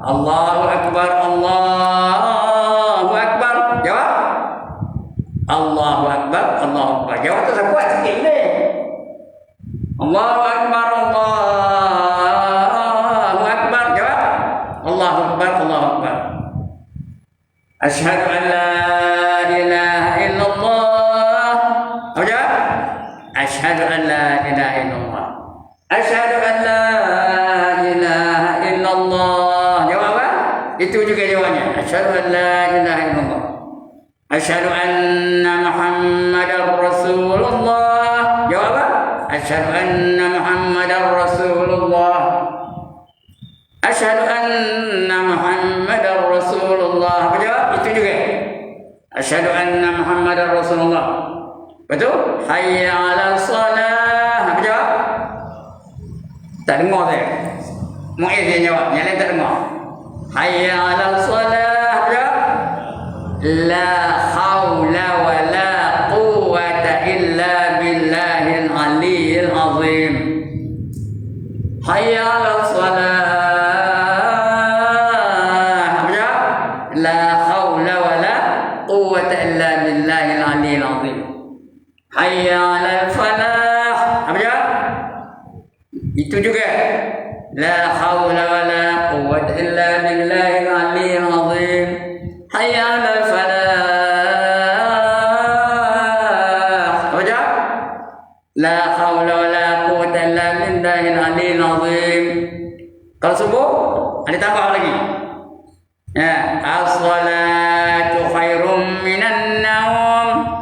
Speaker 1: Allahu Akbar, Allahu Akbar. Jawab. Allahu Akbar, Allahu Akbar. Jawab tu saya kuat sikit ni. Allahu Akbar, Allahu Akbar. Jawab. Allahu Akbar, Allahu Akbar. Asyhadu an la ilaha illallah. Apa jawab? Asyhadu an la ilaha illallah. Asyhadu an la ilaha illallah. Jawab apa? Itu juga jawabannya. Asyhadu an la ilaha illallah. Asyhadu anna Muhammadar Rasulullah. Jawab apa? Asyhadu anna Muhammadar Rasulullah. Asyhadu anna Muhammadar Rasulullah. Apa jawab? Itu juga. Asyhadu anna Muhammadar Rasulullah. Betul? Hayya 'ala shalah. Apa jawab? Tak dengar saya. Muiz dia jawab, yang lain tak dengar. Hayya 'ala shalah. Apa jawab? La haula wa la quwwata illa billahil aliyyil azim. Hayya 'ala shalah. Apa jawab? La haula wa la quwwata illa billahil aliyyil azim. Hayya 'alal falah. Apa jawab? Itu juga. La haula wa la quwwata illa billahil aliyyil azim. Hayya 'alal falah. Apa jawab? La haula wa la quwwata illa billahil aliyyil azim. Kalau subuh ada tambah lagi. Ya, as-salatu khairum minan naum.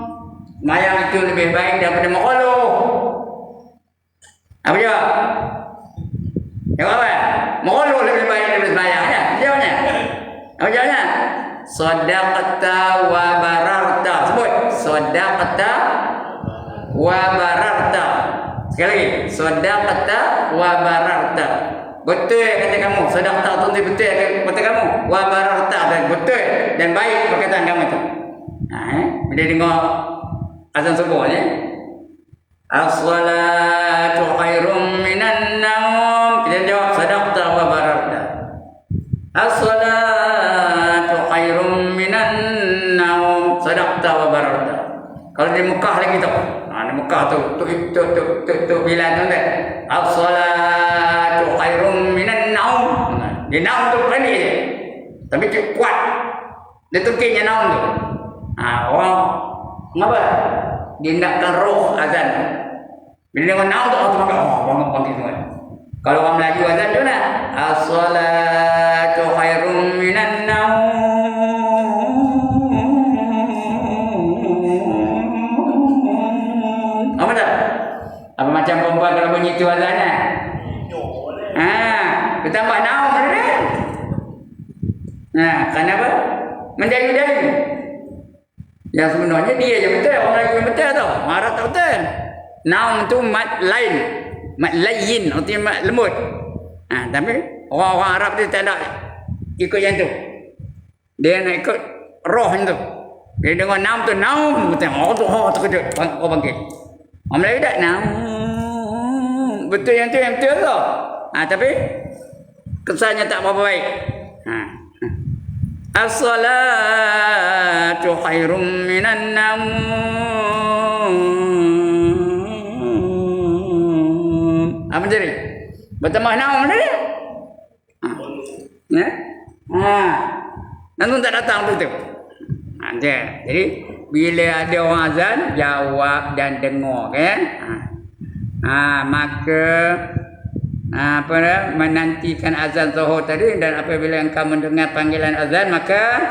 Speaker 1: Mayang itu lebih baik daripada mengeluh. Apa jawab? Jawab apa? Mengeluh lebih baik daripada sembahyang. Ya, jawabnya. Apa jawabnya? Shadaqta wa bararta. Sebut. Shadaqta wa bararta. Sekali lagi. Shadaqta wa bararta. Betul kata kamu. Shadaqta tu betul kata kamu. Wa bararta. Betul dan baik perkataan kamu itu. Bila dengar azan subuh ni, as-salatu khairum minan naum. Kita jawab sadaqta wa bararta. As-salatu khairum minan naum. Sadaqta wa bararta. Kalau di Mekah lagi tu. Di Mekah tu bila tu kan. As-salatu khairum minan naum. Di naum tu berani je. Tapi kuat. Dia tukirnya naum tu. Orang kenapa? Dia nakkan roh azan. Bila dengar naum tu orang tu bangun pagi semua. Kalau orang Melayu azan tu nak as-salatu khairum minan naum. Apa tak? Apa macam perempuan kalau bunyi tu azannya? Bertambah naum dia. Kenapa? Mendayu-dayu. Yang sebenarnya dia je betul, orang Melayu yang betul tau. Arab tak betul. Naum tu mat lain, mat layin, artinya mat lembut. Tapi orang-orang Arab dia tak nak ikut yang tu. Dia nak ikut roh yang tu. Dia dengar naum tu naum, betul. Oh tu terkejut, orang panggil. Orang Melayu tak naum. Betul yang betul tau. Tapi kesannya tak berapa baik. As-salatu khairum minan naum. Apa jadi? Bertambah naum tadi? Ya? Nanti tak datang tu. Jadi bila ada orang azan, jawab dan dengar kan? Maka menantikan azan zuhur tadi, dan apabila engkau mendengar panggilan azan maka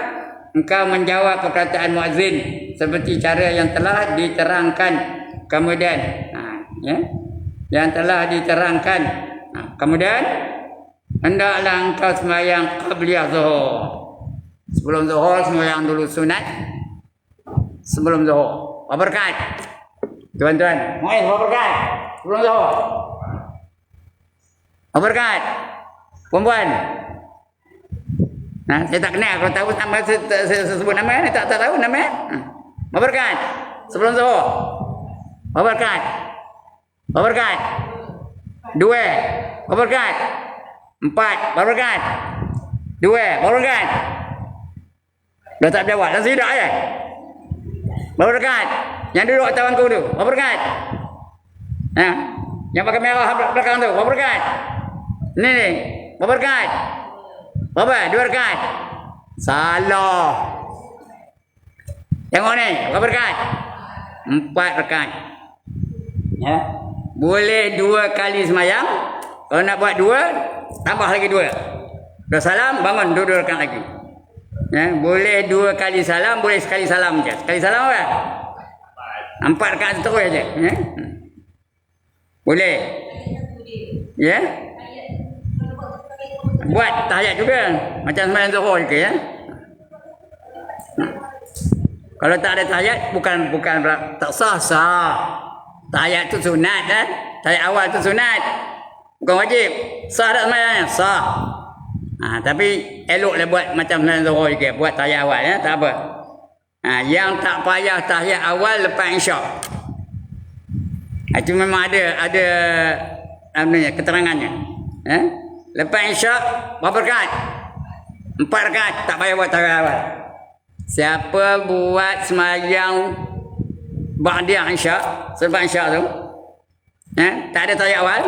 Speaker 1: engkau menjawab perkataan muazzin seperti cara yang telah diterangkan kemudian yang telah diterangkan. Kemudian hendaklah engkau sembahyang qabliyah zuhur. Sebelum zuhur sembahyang dulu sunat sebelum zuhur. Apa berkat? Tuan-tuan, muiz apa berkat? Sebelum zuhur. Apa berkat? Perempuan. Saya tak kenal. Kalau tahu nama saya sebut nama ni, tak tahu nama. Apa berkat? Sebelum zuhur. Berapa rakaat? Berapa rakaat? 2. Berapa rakaat? 4. Berapa rakaat? 2. Berapa rakaat? Dah tak jawab. Dah tidak ya? Berapa rakaat? Yang duduk atas bangku tu. Berapa rakaat? Ha? Yang pakai merah belakang tu. Berapa rakaat? Ni. Berapa rakaat? Berapa? 2 rakaat. Salah. Tengok ni. Berapa rakaat? 4 rakaat. Ya. Boleh 2 kali semayang. Kalau nak buat 2, tambah lagi 2. Dah salam, bangun 2 rakaat lagi. Ya, boleh 2 kali salam, boleh sekali salam je. Sekali salam apa? 4 rakaat terus je. Ya? Boleh. Ya? Buat tahiyat juga. Macam sembahyang zuhur juga ya. Kalau tak ada tahiyat bukan tak sah. Tahiyat tu sunat kan? Tahiyat awal tu sunat. Bukan wajib. Sah tak sembahyangnya? Sah. Tapi eloklah buat macam sembahyang zuhur juga. Buat tahiyat awal ya, tak apa. Yang tak payah tahiyat awal lepas isyak. Itu memang ada keterangannya. Lepas isyak berapa rakaat? 4 rakaat, tak payah buat tahiyat awal. Siapa buat sembahyang ba'da isyak, selepas isyak tu, tak ada tahiyat awal,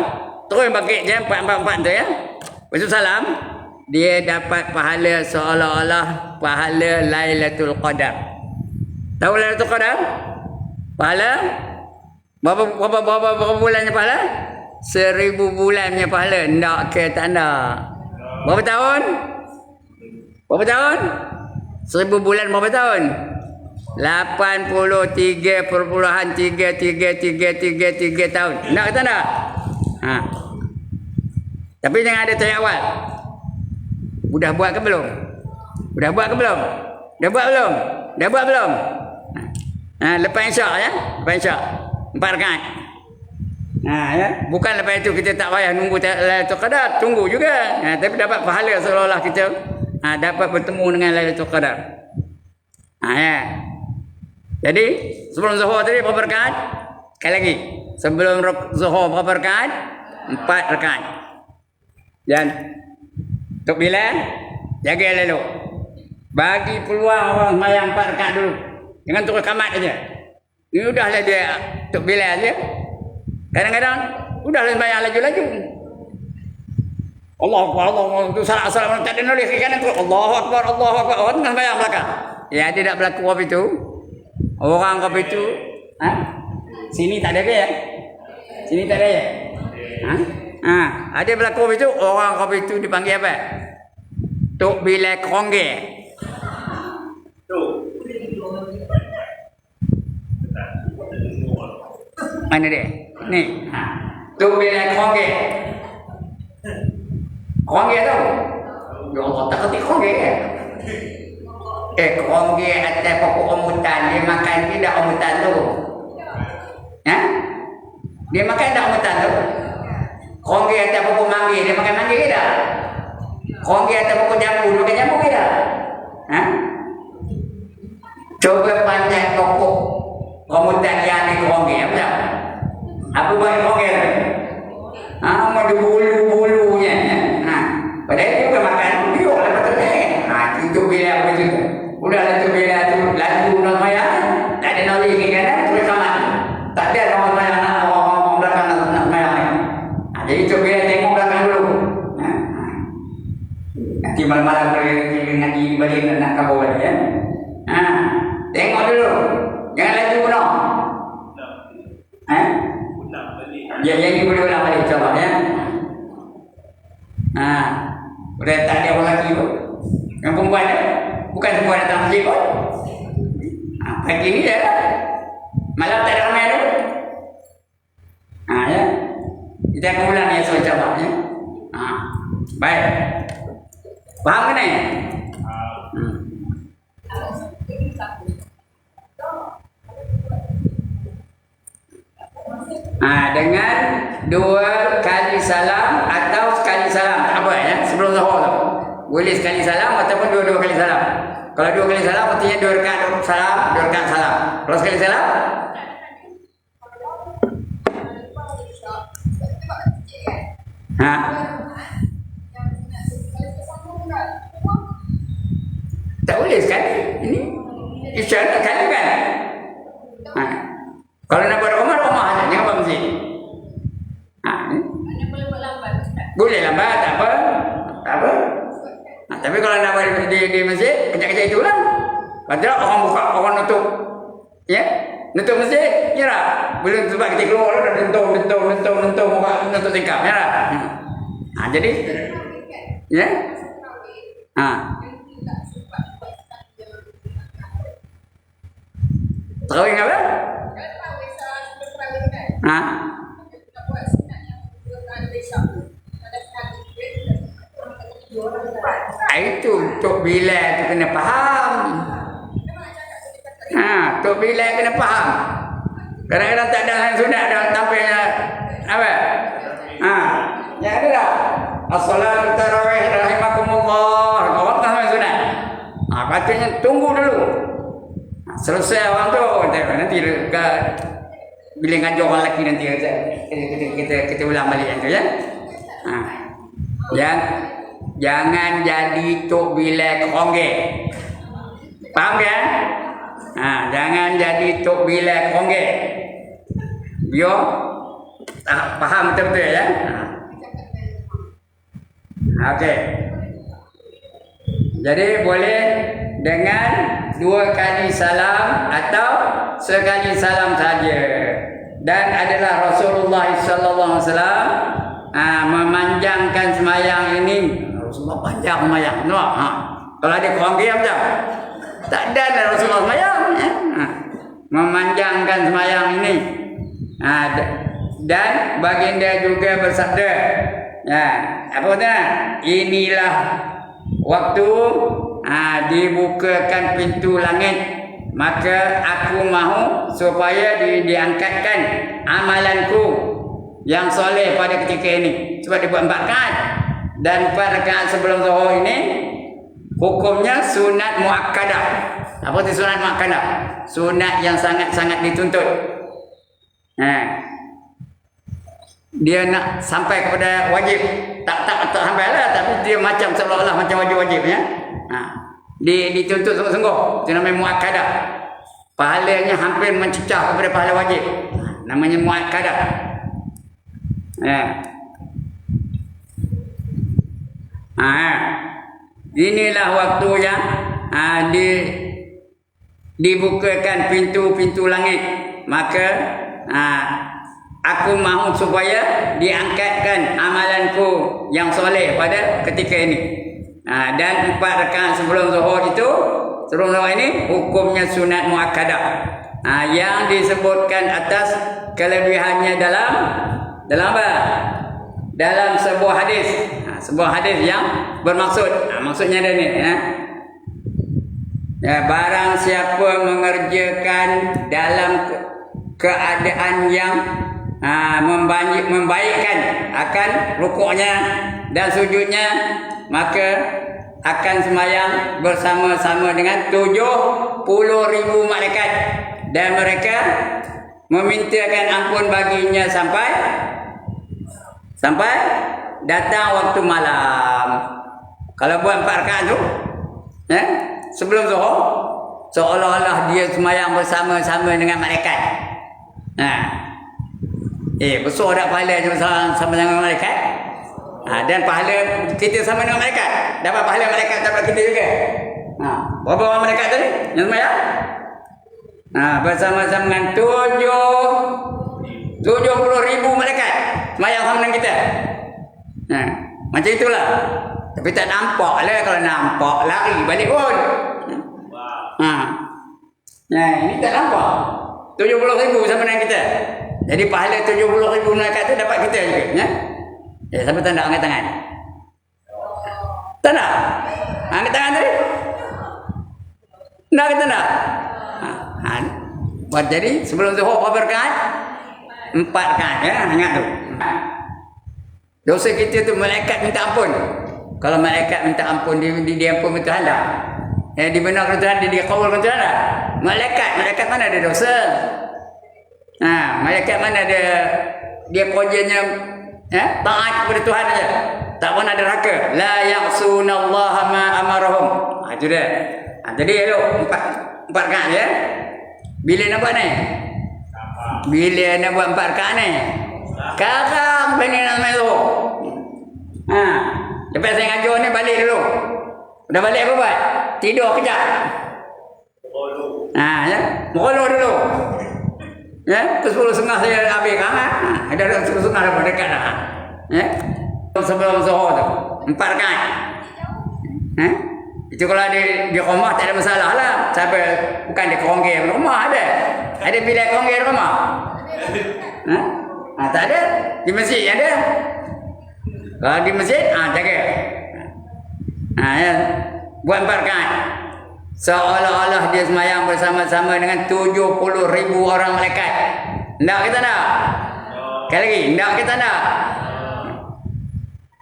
Speaker 1: terus bagi je 4 tu ya. Lepas tu salam, dia dapat pahala seolah-olah pahala Lailatul Qadar. Tahu Lailatul Qadar? Pahala berapa bulannya pahala? 1000 bulannya pahala. Ndak ke tanda. Berapa tahun? Berapa tahun? 1000 bulan berapa tahun? 83.33333 tahun. Ndak ke tanda? Tapi jangan ada tahiyat awal. Udah buat ke belum? Dah buat belum? Lepas isyak ya. Lepas isyak 4 rakaat. Ya. Bukan lepas itu kita tak payah nunggu Lailatul Qadar, tunggu juga. Tapi dapat pahala seolah-olah kita dapat bertemu dengan Lailatul Qadar. Ya. Jadi sebelum zuhur tadi berapa rakaat? Sekali lagi. Sebelum zuhur berapa rakaat? 4 rakaat. Dan untuk bila jaga elok. Bagi peluang orang sembahyang 4 rakaat dulu. Jangan terus kamat aja. Ini udahlah dia untuk bila aja. Kadang-kadang udahlah sembahyang laju-laju. Allahu Akbar, tu salam tak ada nulis ke kanan tu. Allahu Akbar. Orang tengah sembahyang belakang. Ya, dia tak berlaku apa itu. Orang apa itu? Sini tak ada ke ya? Sini tak ada ya? Ada berlaku apa itu? Orang apa itu dipanggil apa? Tok Bilal Krongge. Mana dia? Ni. Tok Bilal Krongge. Krongge tu? Ya Allah, tak kerti Krongge ya? Krongge atas pokok rambutan. Dia makan tidak rambutan tu? Dia makan tak rambutan tu? Krongge atas pokok mangga. Dia makan mangga ke tak? Krongge atas pokok jambu. Dia makan jambu ke tak? Coba panjat pokok rambutan yang ada krongge. Apa tak? Apa buat krongge tu? Ada bulu-bulunya. Padahal dia bukan makan. Dia orang lepas tu. Itu bila apa tu? Udahlah tu bila tu lagu nak maya. Tak ada nak lagi kan? Terus sama. Tak ada orang maya nak orang belakang nak maya. Jadi tu bila tengok belakang dulu. Nanti malam-malam ngaji balik nak kabur balik ya. Tengok dulu. Jangan laju no. Ya yang ini boleh ulang balik coba ya. Udah tak ada orang lagi tu. Yang perempuan tu bukan semua datang masjid pun. Pagi ni dah. Malam tak ada ramai tu. Ya. Kita akan ulang ya soal coba ya. Baik. Faham ke ni? Dengan 2 kali salam atau sekali salam tak apa ya sebelum zuhur tu. Boleh sekali salam ataupun 2 kali salam. Kalau 2 kali salam artinya 2 rakaat salam, 2 rakaat salam. Kalau sekali salam Ha? Tak boleh sekali. Ini isyarat kali kan? Ha. Kalau nak buat rumah aja, jangan buat masjid. Ha. Boleh lambat, tak apa. Tak apa. Ha, tapi kalau nak buat di masjid, kejap-kejap itulah. Padahal orang buka, orang nutup. Ya? Nutup masjid, ya lah. Belum sebab kita keluar dah nentung, buka nutup tingkap, ya lah. Ha, jadi, ya? Ha. Terawih apa? Ha? Itu Tok Bilal tu kena faham. Ha, Tok Bilal kena faham. Kadang-kadang tak ada yang sunat dah tampilnya apa? Ha, ya ada tak? As-salatu tarawih rahimakumullah. Orang tak yang sunat. Ha, patutnya tunggu dulu. Ha, selesai orang tu nanti bila ngajar orang lelaki nanti kita ulang balik yang tu ya. Ha. Jangan jadi Tok Bilal keronggek. Faham kan? Ha, jangan jadi Tok Bilal keronggek. Biar faham betul-betul ya. Ha. Okey. Jadi boleh dengan 2 kali salam atau sekali salam saja. Dan adalah Rasulullah sallallahu alaihi wasallam memanjangkan sembahyang ini. Rasulullah panjang sembahyang. Nampak? Ha. Kalau ada keronggek macam tak ada Rasulullah sembahyang. Ha. Memanjangkan sembahyang ini. Ha. Dan baginda juga bersabda. Ya, apa kata? Inilah waktu dibukakan pintu langit, maka aku mahu supaya diangkatkan amalanku yang soleh pada ketika ini. Sebab dia buat 4 rakaat. Dan 4 rakaat sebelum zuhur ini hukumnya sunat muakkadah. Apa itu sunat muakkadah? Sunat yang sangat-sangat dituntut. Dia nak sampai kepada wajib. Tak sampai lah, tapi dia macam seolah-olah macam wajib-wajib ya. Dituntut sungguh-sungguh. Itu namanya muakkadah. Pahalanya hampir mencecah kepada pahala wajib. Namanya muakkadah. Inilah waktu yang dibukakan pintu-pintu langit. Maka aku mahu supaya diangkatkan amalanku yang soleh pada ketika ini. Dan 4 rakaat sebelum zuhur itu, sebelum zuhur ini hukumnya sunat muakkadah. Yang disebutkan atas kelebihannya dalam apa? Dalam sebuah hadis. Sebuah hadis yang bermaksud. Maksudnya ada ni barang siapa mengerjakan dalam keadaan yang membaikkan akan rukuknya dan sujudnya, maka akan sembahyang bersama-sama dengan 70,000 malaikat, dan mereka memintakan ampun baginya sampai datang waktu malam. Kalau buat 4 rakaat tu sebelum zuhur, seolah-olah dia sembahyang bersama-sama dengan malaikat. Besar tak pahala sama dengan malaikat? Dan pahala kita sama dengan malaikat. Dapat pahala malaikat, dapat kita juga. Berapa orang malaikat tadi yang sembahyang? Bersama-sama dengan 70,000 malaikat sembahyang sama dengan kita. Macam itulah. Tapi tak nampak lah. Kalau nampak lari balik pun. Ini tak nampak. 70,000 sama dengan kita. Jadi pahala 70,000 malaikat tu dapat kita juga. Siapa tak nak angkat tangan? Tak nak? Angkat tangan tadi? Nak kita nak? Buat jadi sebelum zuhur berapa rakaat? 4 rakaat ya, ingat tu. Dosa kita tu malaikat minta ampun. Kalau malaikat minta ampun, dia ampun Tuhan dah. Dibenarkan Tuhan, dia kawalkan Tuhan dah. Malaikat mana ada dosa? Malaikat mana ada dia kerjanya taat kepada Tuhan aja. Tak pernah derhaka. La ya'sunallaha ma amarahum. Itu dia. Jadi elok empat rakaat ya. Bila nak buat ni? Bila nak buat 4 rakaat ni? Sekarang bini nak main tu. Lepas saya ngajar ni balik dulu. Dah balik apa buat? Tidur kejap. Ya. Merolok dulu. Ya, ke 10.30 saya habis kan. Ada 10.30 dah dekat dah. Ya. Sebelum zuhur tu. 4 rakaat. Itu kalau di rumah tak ada masalah lah. Sampai bukan di konggir rumah ada. Ada bilik konggir rumah. Tak ada. Di masjid ada. Kalau di masjid, jaga. Ya. Buat 4 rakaat. Seolah-olah dia semayang bersama-sama dengan 70,000 orang malaikat. Nak kita nak? Sekali lagi, nak kita nak?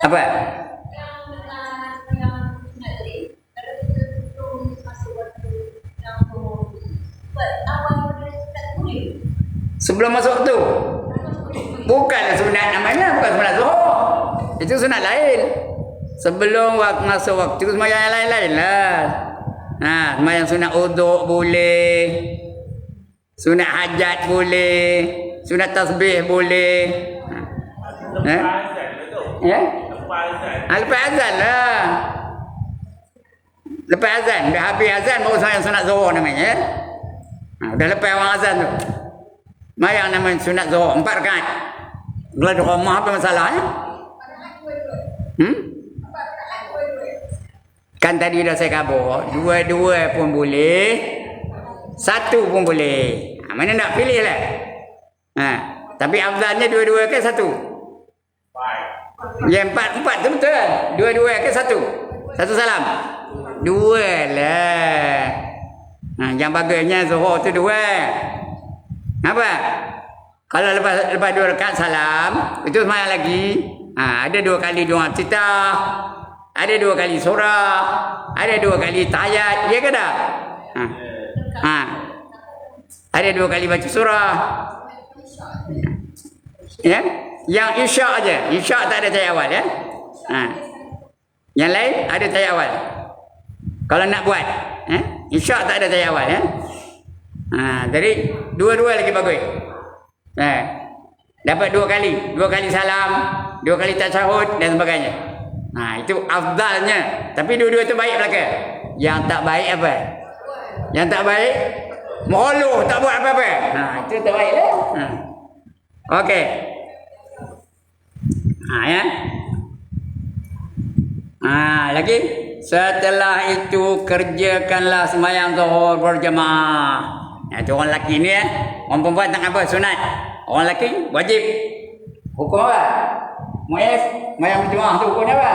Speaker 1: Apa? Sebelum masuk waktu. Bukanlah sunat namanya, bukan sunat zuhur. Itu sunat lain. Sebelum masuk waktu semayang yang lain-lain lah. Semayang sunat uduk boleh. Sunat hajat boleh. Sunat tasbih boleh. Lepas azan lah. Lepas azan. Dah habis azan baru semayang sunat zuhur namanya. Dah lepas orang azan tu. Semayang namanya sunat zuhur 4 rakaat. Kalau di rumah apa masalahnya? Kan tadi dah saya kabur, dua-dua pun boleh, satu pun boleh. Mana nak pilih lah. Tapi afdalnya dua-dua ke satu? Ya, empat tu betul. Dua-dua ke satu? Satu salam? Dua lah. Yang bagusnya zuhur tu dua. Apa? Kalau lepas 2 rakaat salam, itu semayang lagi. Ada 2 kali doa cita. Ada 2 kali surah, ada 2 kali tahiyat, ya ke tak? Ada 2 kali baca surah. Ya, yang isyak aja. Isyak tak ada tahiyat awal ya. Yang lain ada tahiyat awal. Kalau nak buat, isyak tak ada tahiyat awal ya. Jadi dua-dua lagi bagus. Dapat 2 kali, 2 kali salam, 2 kali tasyahud dan sebagainya. Itu afdalnya. Tapi dua-dua tu baik belaka. Yang tak baik apa? Yang tak baik meroluh, tak buat apa-apa. Itu tak baik lah. Okey. Ya. Lagi setelah itu kerjakanlah sembahyang zuhur berjemaah. Itu orang lelaki ni orang perempuan tak apa sunat. Orang lelaki wajib. Hukum apa? Sembahyang berjemaah tu hukumnya apa?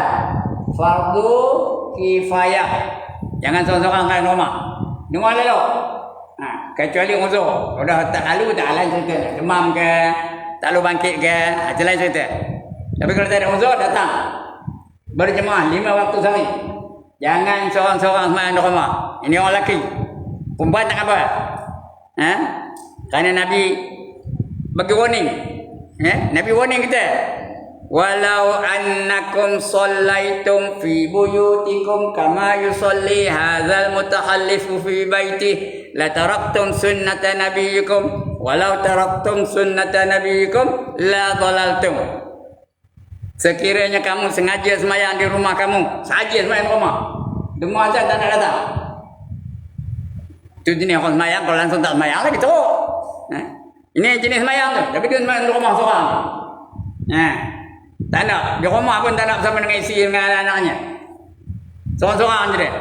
Speaker 1: Fardu kifayah. Jangan seorang-seorang kat rumah. Dengar lalu. Kecuali uzur. Kalau dah tak lalu tak lain cerita. Demam ke, tak lalu bangkit ke, itu lain cerita. Tapi kalau tak ada uzur datang. Berjemaah 5 waktu sehari. Jangan seorang-seorang sembahyang di rumah. Ini orang lelaki. Perempuan tak apa. Kerana Nabi bagi warning. Nabi warning kita. Walau annakum sallaitum fi buyutikum kama yusalli hadzal mutahallifu fi baitihi la taraktum sunnata nabiyikum walau taraktum sunnata nabiyikum la dhalaltum. Sekiranya kamu sengaja sembahyang di rumah kamu, saja sembahyang di rumah, dengar azan tak nak datang. Itu jenis orang sembahyang. Kalau langsung tak sembahyang lagi teruk. Ini jenis sembahyang tu, tapi dia sembahyang di rumah seorang. Tak nak. Di rumah pun tak nak bersama dengan isteri dengan anak-anaknya. Seorang-seorang je dia.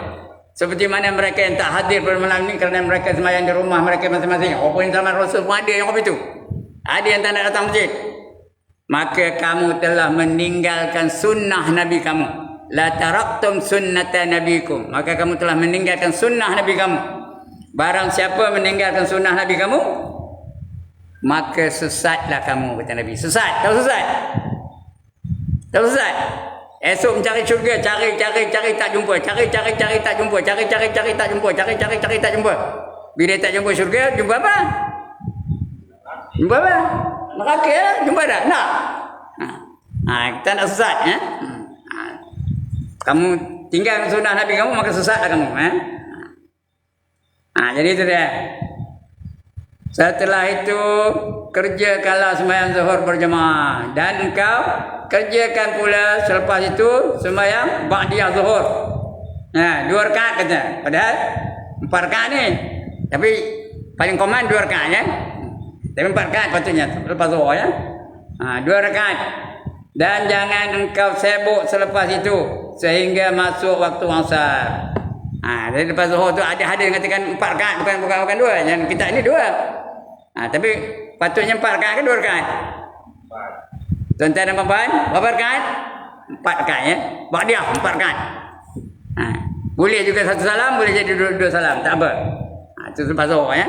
Speaker 1: Seperti mana mereka yang tak hadir pada malam ini kerana mereka sembahyang di rumah mereka masing-masing. Apa yang zaman Rasul pun ada yang apa itu. Ada yang tak nak datang masjid. Maka kamu telah meninggalkan sunnah Nabi kamu. La taraktum sunnata nabikum. Maka kamu telah meninggalkan sunnah Nabi kamu. Barang siapa meninggalkan sunnah Nabi kamu, maka sesatlah kamu, kata Nabi. Sesat. Tahu sesat? Tahu sesat? Esok mencari syurga, cari tak jumpa, cari tak jumpa, cari tak jumpa, cari tak jumpa. Bila tak jumpa syurga, jumpa apa? Jumpa apa? Neraka ya? Jumpa tak? Nak? Kita nak sesat. Kamu tinggal sunnah Nabi kamu, maka sesatlah kamu. Jadi itu dia. Setelah itu kerjakanlah sembahyang zuhur berjemaah, dan engkau kerjakan pula selepas itu sembahyang ba'diyah zuhur. 2 rakaat kata. Padahal 4 rakaat ni. Tapi paling common 2 rakaat ya. Tapi 4 rakaat patutnya selepas zuhur ya. 2 rakaat. Dan jangan engkau sibuk selepas itu sehingga masuk waktu asar. Dari lepas zuhur tu ada yang katakan 4 rakaat, bukan 2. Dan kita ni 2. Tapi patutnya 4 rakaat ke 2 rakaat? 4. Tuan-tuan dan puan-puan, berapa rakaat? 4 rakaat ya. Ba'diyah 4 rakaat. Boleh juga 1 salam, boleh jadi 2 salam, tak apa. Itu lepas zuhur ya.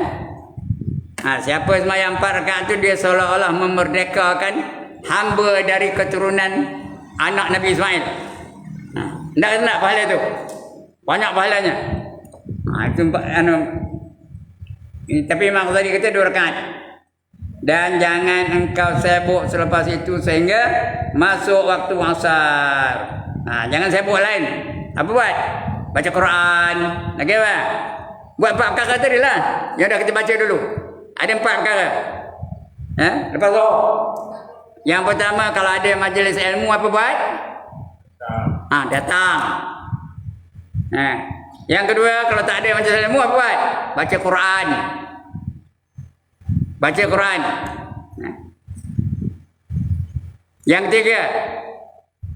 Speaker 1: Siapa sembahyang 4 rakaat tu dia seolah-olah memerdekakan hamba dari keturunan anak Nabi Ismail. Nak pahala tu. Banyak pahalanya. Itu tapi Imam Ghazali kata 2 rakaat. Dan jangan engkau sibuk selepas itu sehingga masuk waktu asar. Jangan sibuk lain. Apa buat? Baca Quran. Lagi apa? Buat 4 perkara tadi lah. Yang dah kita baca dulu. Ada 4 perkara. Lepas tu. Yang pertama, kalau ada majlis ilmu apa buat? Datang. Yang kedua, kalau tak ada majlis ilmu apa buat? Baca Quran. Baca Quran. Yang ketiga,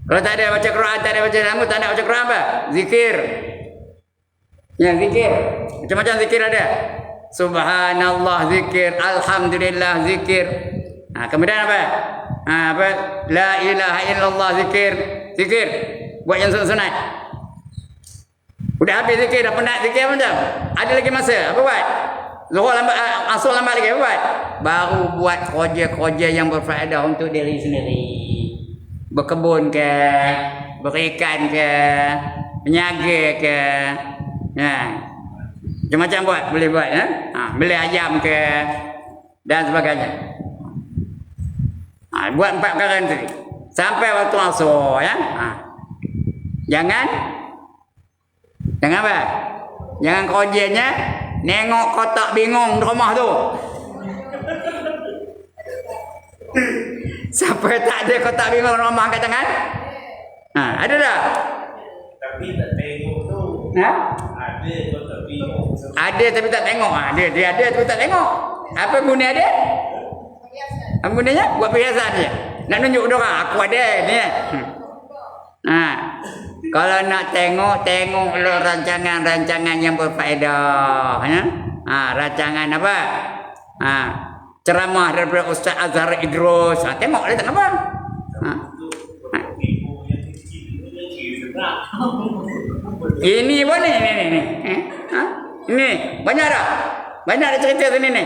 Speaker 1: kalau tak ada baca Quran, tak ada baca ilmu, tak nak baca Quran apa? Zikir. Zikir. Macam-macam zikir ada. Subhanallah zikir, alhamdulillah zikir. Kemudian apa? La ilaha illallah zikir. Zikir. Buat yang sunat-sunat. Udah habis zikir, dah penat zikir macam. Ada lagi masa. Apa buat? Zuhur lambat, asar lambat lagi. Apa buat? Baru buat kerja-kerja yang berfaedah untuk diri sendiri. Berkebun ke, berikan ke, menyaga ke. Macam-macam buat, boleh buat. Beli ayam ke, dan sebagainya. Buat 4 perkara tadi. Sampai waktu asar ya. Jangan apa? Jangan kerjanya nengok kotak bingung di rumah tu. Sampai tak ada kotak bingung di rumah angkat tangan. Ada tak?
Speaker 2: Tapi tak tengok tu. Ada kotak bingung.
Speaker 1: Ada tapi tak tengok. Dia ada tapi tak tengok. Apa guna dia? Apa gunanya? Buat perhiasan dia. Nak tunjuk dia orang, aku ada ni. Kalau nak tengoklah rancangan-rancangan yang berfaedah. Rancangan apa? Ceramah daripada Ustaz Azhar Idrus. Tengok dia tak apa. Ini pun ni. Ini banyak dah. Banyak ada cerita sini ni.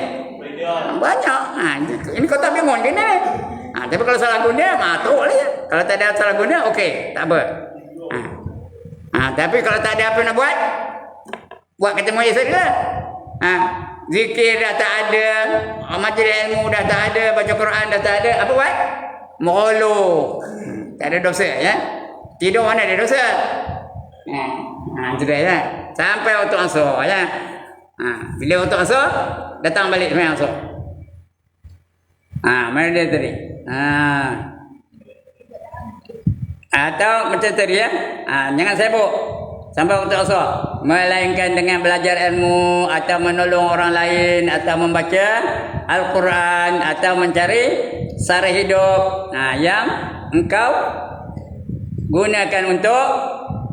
Speaker 1: Banyak. Ini kota bingung gini. Tapi kalau salah guna, teruk lah ya. Kalau tak ada salah guna, okey, tak apa. Tapi kalau tak ada apa nak buat ketemu saja. Zikir dah tak ada, majlis ilmu dah tak ada, baca Quran dah tak ada, apa buat? Mengeluh. Tak ada dosa ya. Tidur mana ada dosa? Itu dia ya. Sampai waktu asar ya. Bila waktu asar, datang balik sembahyang asar. Mana dia tadi? Atau macam tadi ya. Jangan sibuk sampai waktu asar, melainkan dengan belajar ilmu atau menolong orang lain atau membaca Al-Quran atau mencari sara hidup yang engkau gunakan untuk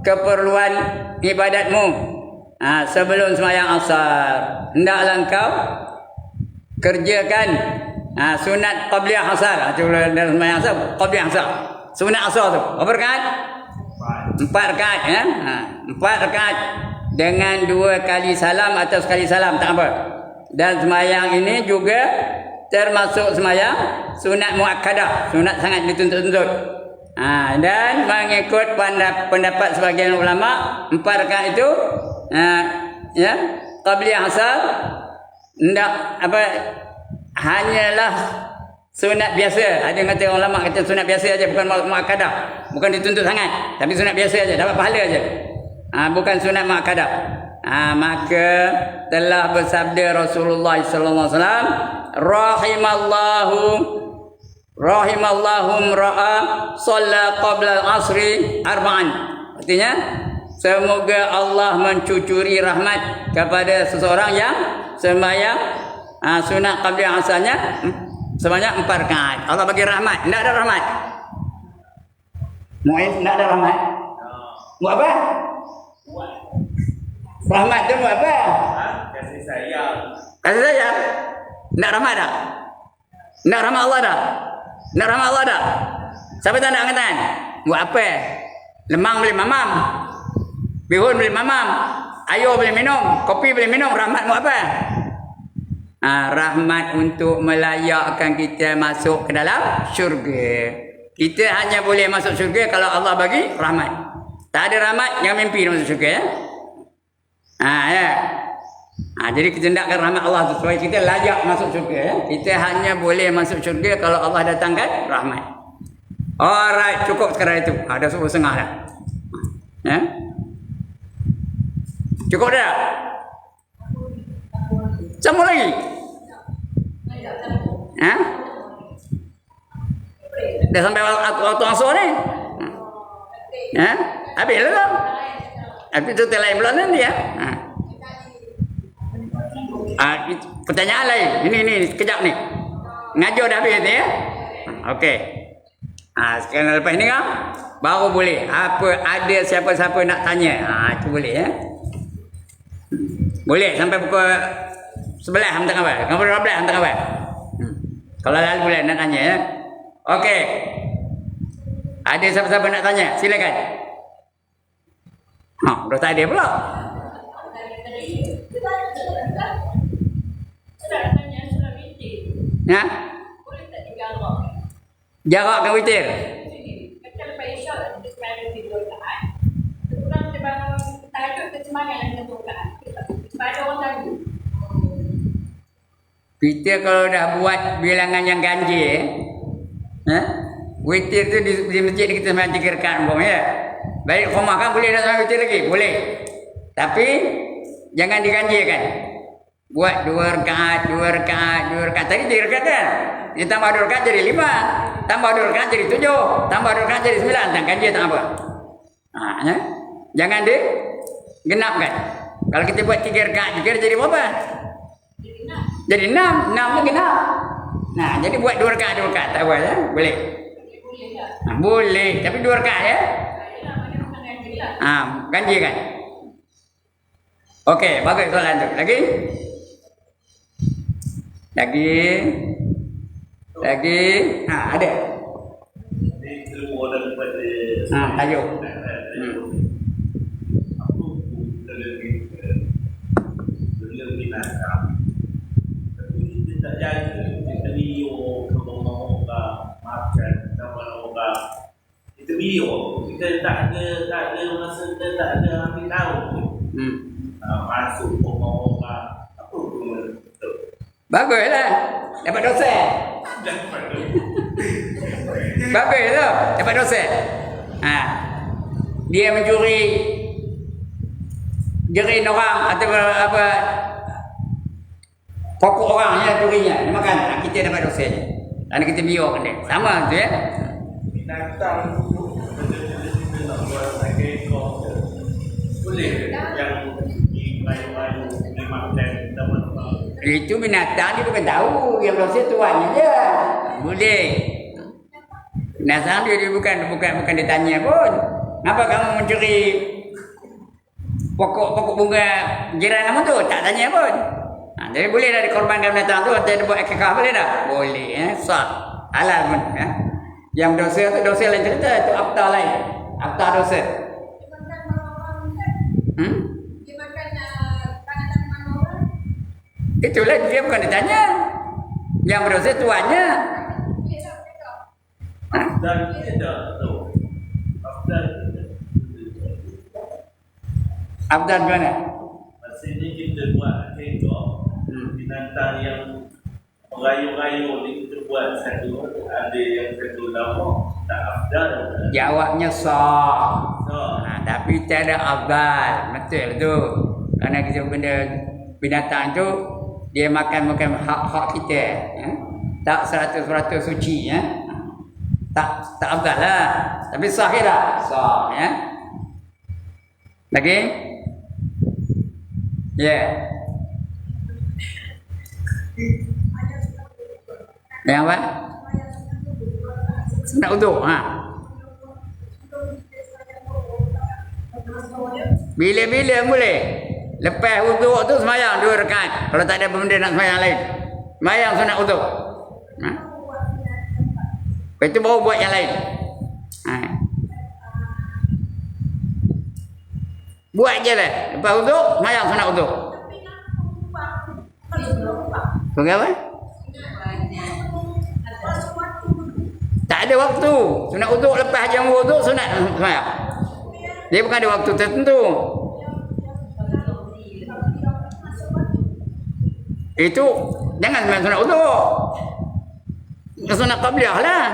Speaker 1: keperluan ibadatmu. Sebelum sembahyang asar, hendaklah engkau kerjakan sunat qabliyah asar. Dalam sembahyang asar, qabliyah asar, sunat asar tu berapa rakaat? 4 rakaat ya. 4 rakaat dengan 2 kali salam atau sekali salam, tak apa. Dan sembahyang ini juga termasuk sembahyang sunat muakkadah, sunat sangat dituntut-tuntut. Dan mengikut pendapat sebagian ulama, 4 rakaat itu ya qabliyah asar hendak apa, hanyalah Sunat biasa. Ada yang kata orang lama kata sunat biasa aja, bukan muakkadah. Bukan dituntut sangat, tapi sunat biasa aja, dapat pahala aja. Bukan sunat muakkadah. Maka telah bersabda Rasulullah sallallahu alaihi wasallam, rahimallahu ra'a shalla qabla al-asri arba'an. Artinya semoga Allah mencucuri rahmat kepada seseorang yang sembahyang sunat qabla asarnya sebanyak 4 rakaat. Allah bagi rahmat. Tidak ada rahmat. Mu'in, tidak ada rahmat. Buat apa? Rahmat tu buat apa?
Speaker 2: Kasih sayang.
Speaker 1: Kasih sayang. Tidak rahmat dah. Tidak rahmat Allah dah. Tidak rahmat Allah dah. Siapa tak nak angkat tangan? Buat apa? Lemang boleh mamam. Bihun boleh mamam. Air boleh minum. Kopi boleh minum. Rahmat buat apa? Rahmat untuk melayakkan kita masuk ke dalam syurga. Kita hanya boleh masuk syurga kalau Allah bagi rahmat. Tak ada rahmat, jangan mimpi masuk syurga, ya. Ya. Jadi kita hendakkan rahmat Allah tu supaya kita layak masuk syurga, ya. Kita hanya boleh masuk syurga kalau Allah datangkan rahmat. Alright, cukup sekarang itu. Dah 10:30 dah. Ya. Cukup dah. Sambung lagi. Dah sampai waktu asar ni. Habis lah. Habis tu lain bulan nanti, ya. Pertanyaan lain. Ini sekejap ni. Ngajar dah habis ni, ya. Okey. Sekarang lepas ni kan baru boleh. Ada siapa-siapa nak tanya. Itu boleh, ya. Boleh sampai pukul 11 hantar kawan. Pukul 12 hantar kawan. Kalau lalu boleh nak tanya, ya. Okey. Ada siapa-siapa nak tanya? Silakan. Dah tak ada pula. Ya? Jarak ke witir? Kita kalau dah buat bilangan yang ganjil, witir tu di masjid kita sembahyang 3 rakaat umpama, ya. Balik rumah kan boleh nak sembahyang witir lagi? Boleh. Tapi jangan diganjilkan. Buat 2 rakaat, 2 rakaat, 2 rakaat. Tadi 3 rakaat kan? Dia tambah 2 rakaat jadi 5. Tambah 2 rakaat jadi 7. Tambah 2 rakaat jadi 9. Tak ganjil tak apa. Ya? Jangan digenapkan. Kalau kita buat 3 rakaat juga jadi berapa? Jadi 6. 6 tu genap. Jadi buat 2 rakaat, 2 rakaat. Tak apa, ya? Boleh. Boleh. Tapi 2 rakaat, ya? Ganjil kan? Okey, bagus soalan tu. Lagi? Ada.
Speaker 2: Ini keluar daripada
Speaker 1: tajuk.
Speaker 2: Apa dalam binatang. Tapi kita tak jaga. Kita liur ke bawah makan sama orang. Kita liur. Kita tak ada masa, kita tak ada ambil tahu. Masuk bawah orang. Apa pun betul.
Speaker 1: Baguslah. Dapat dosa. Bagus tu. Dapat dosa. Dia mencuri jerin orang atau apa pokok orang yang curinya. Dia makan. Kita dapat dosa je. Dan kita biarkan dia. Sama tu, ya.
Speaker 2: Binatang tu kita nak buat lagi ekor. Boleh yang layu-layu dimakan teman-teman.
Speaker 1: Itu binatang dia bukan tahu. Yang dosa tuannya je. Boleh. Binatang dia bukan ditanya pun. Kenapa kamu mencuri pokok bunga jiran kamu tu? Tak tanya pun. Jadi boleh dah dikorbankan binatang tu. Atau dia buat akikah boleh dah? Boleh. Sah. Halal pun. Yang dosa tu dosa lain cerita. Itu akta lain. Akta dosa. Itulah dia bukan ditanya. Yang berdosa tuannya.
Speaker 2: Dan tidak tahu.
Speaker 1: Abdan mana?
Speaker 2: Maksudnya kita buat ekor binatang yang Merayu-rayu ni kita buat satu, ada yang satu lama tak afdal.
Speaker 1: Jawabnya sah.
Speaker 2: So,
Speaker 1: Tapi tiada afdal. Betul tu. Kerana kita benda binatang tu dia makan hak kita. Ya? Tak 100% suci ya. Tak afdal lah. Tapi sah ke tak? Sah ya. Lagi? Ya. Yang apa? Sunat uduk. Bila-bila boleh. Lepas uduk tu semayang 2 rakaat. Kalau tak ada benda nak semayang lain. Semayang sunat uduk. Lepas tu baru buat yang lain. Buat je lah. Lepas uduk, semayang sunat uduk. Tunggu apa? Tak ada waktu. Sunat uduk lepas jam uduk sunat semayang. Dia bukan ada waktu tertentu. Itu jangan semayang sunat uduk. Sunat qabliyah lah.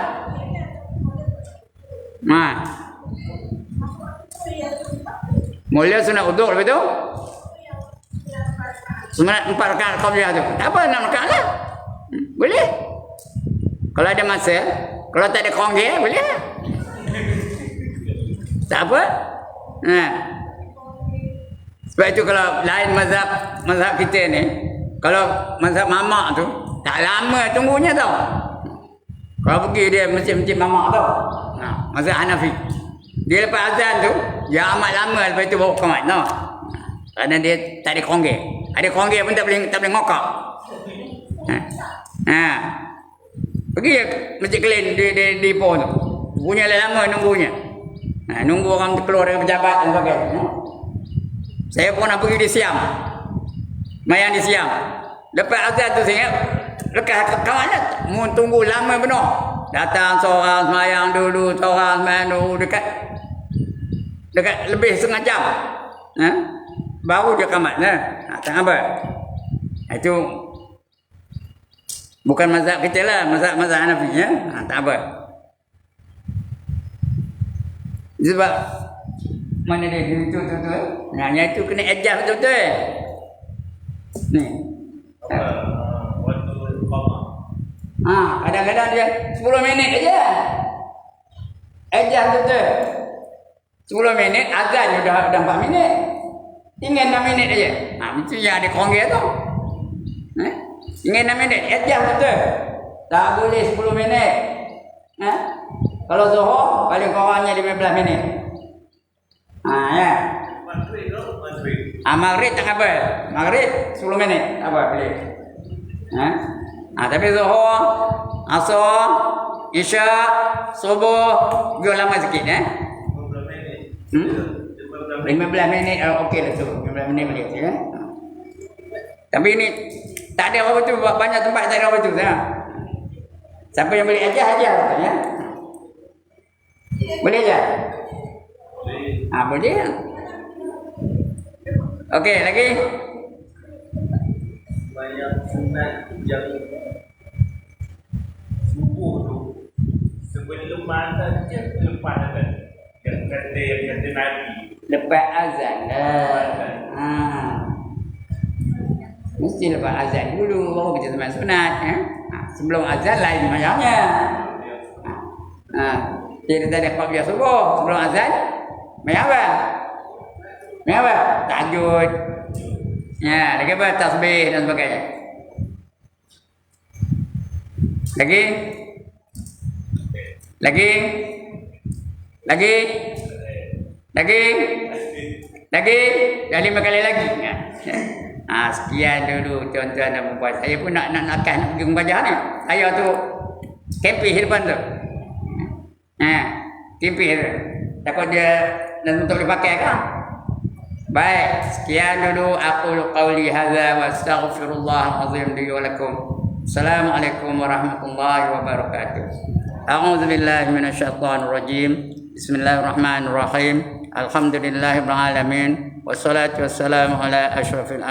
Speaker 1: Mula sunat uduk lepas tu sunat 4 rakaat qabliyah tu. Tak apa 6 rakaat lah. Boleh. Kalau ada masa, kalau tak ada konggir, boleh lah. Tak apa. Sebab itu kalau lain mazhab kita ni, kalau mazhab mamak tu, tak lama tunggunya tau. Kalau pergi dia masjid mamak tau. Mazhab Hanafi. Dia lepas azan tu, dia amat lama lepas tu bawa qamat tau. Kerana dia tak ada konggir. Ada konggir pun tak boleh ngokak. Pergi masjid Kelin di Ipoh tu. Punya lama nunggunya. Nunggu orang keluar dari pejabat dan sebagainya. Saya pun nak pergi di Siam. Mayang di Siam. Lepas azan tu saya lekas kawan mu tunggu lama penuh. Datang seorang semayang dulu, seorang semayang dulu dekat lebih setengah jam. Baru dia kamat tak apa. Itu bukan mazhab kita lah, mazhab Hanafi ya. Tak apa. Sebab mana dia tu Nanya itu kena adjust betul-betul. Ni.
Speaker 2: waktu qamah.
Speaker 1: Kadang-kadang dia 10 minit aja. Adjust betul. 10 minit azan dah 4 minit. Tinggal 6 minit aja. Itu yang ada konggir tu. Tinggal 6 minit, adjust betul. Tak boleh 10 minit. Kalau Zuhur, paling kurangnya 15 minit. Ya.
Speaker 2: Maghrib tu, maghrib.
Speaker 1: Maghrib tak apa. Maghrib 10 minit. Tak apa, boleh. Tapi Zuhur, Asar, Isya, Subuh, dia lama sikit
Speaker 2: 15 minit.
Speaker 1: 15 minit okey lah tu. 15 minit boleh ya. Tapi ini tak ada apa tu, banyak tempat tak ada apa tu Siapa yang boleh ajar ya. Boleh aja? Boleh. Okey, lagi.
Speaker 2: Banyak sunat yang subuh tu sebelum azan je lepas azan. Yang kata Nabi.
Speaker 1: Lepas azan dah. Mesti lepas azan dulu baru kita sembahyang sunat sebelum azan lain sembahyangnya. Kita tak ada qabliyah subuh sebelum azan. Sembahyang apa? Tahajud. Lagi apa? Tasbih dan sebagainya. Lagi dah 5 kali lagi. Sekian dulu tuan-tuan dan puan. Saya pun nak pergi membajah ni. Saya tu kempi depan tu. Kempi tu. Takut dia dan untuk dipakai kan. Baik, sekian dulu aku qauli hadza wa astaghfirullah azim li wa lakum. Assalamualaikum warahmatullahi wabarakatuh. A'udzu billahi minasyaitonir rajim. Bismillahirrahmanirrahim. Alhamdulillahirabbil alamin. Wassalatu wassalamu ala asyrafil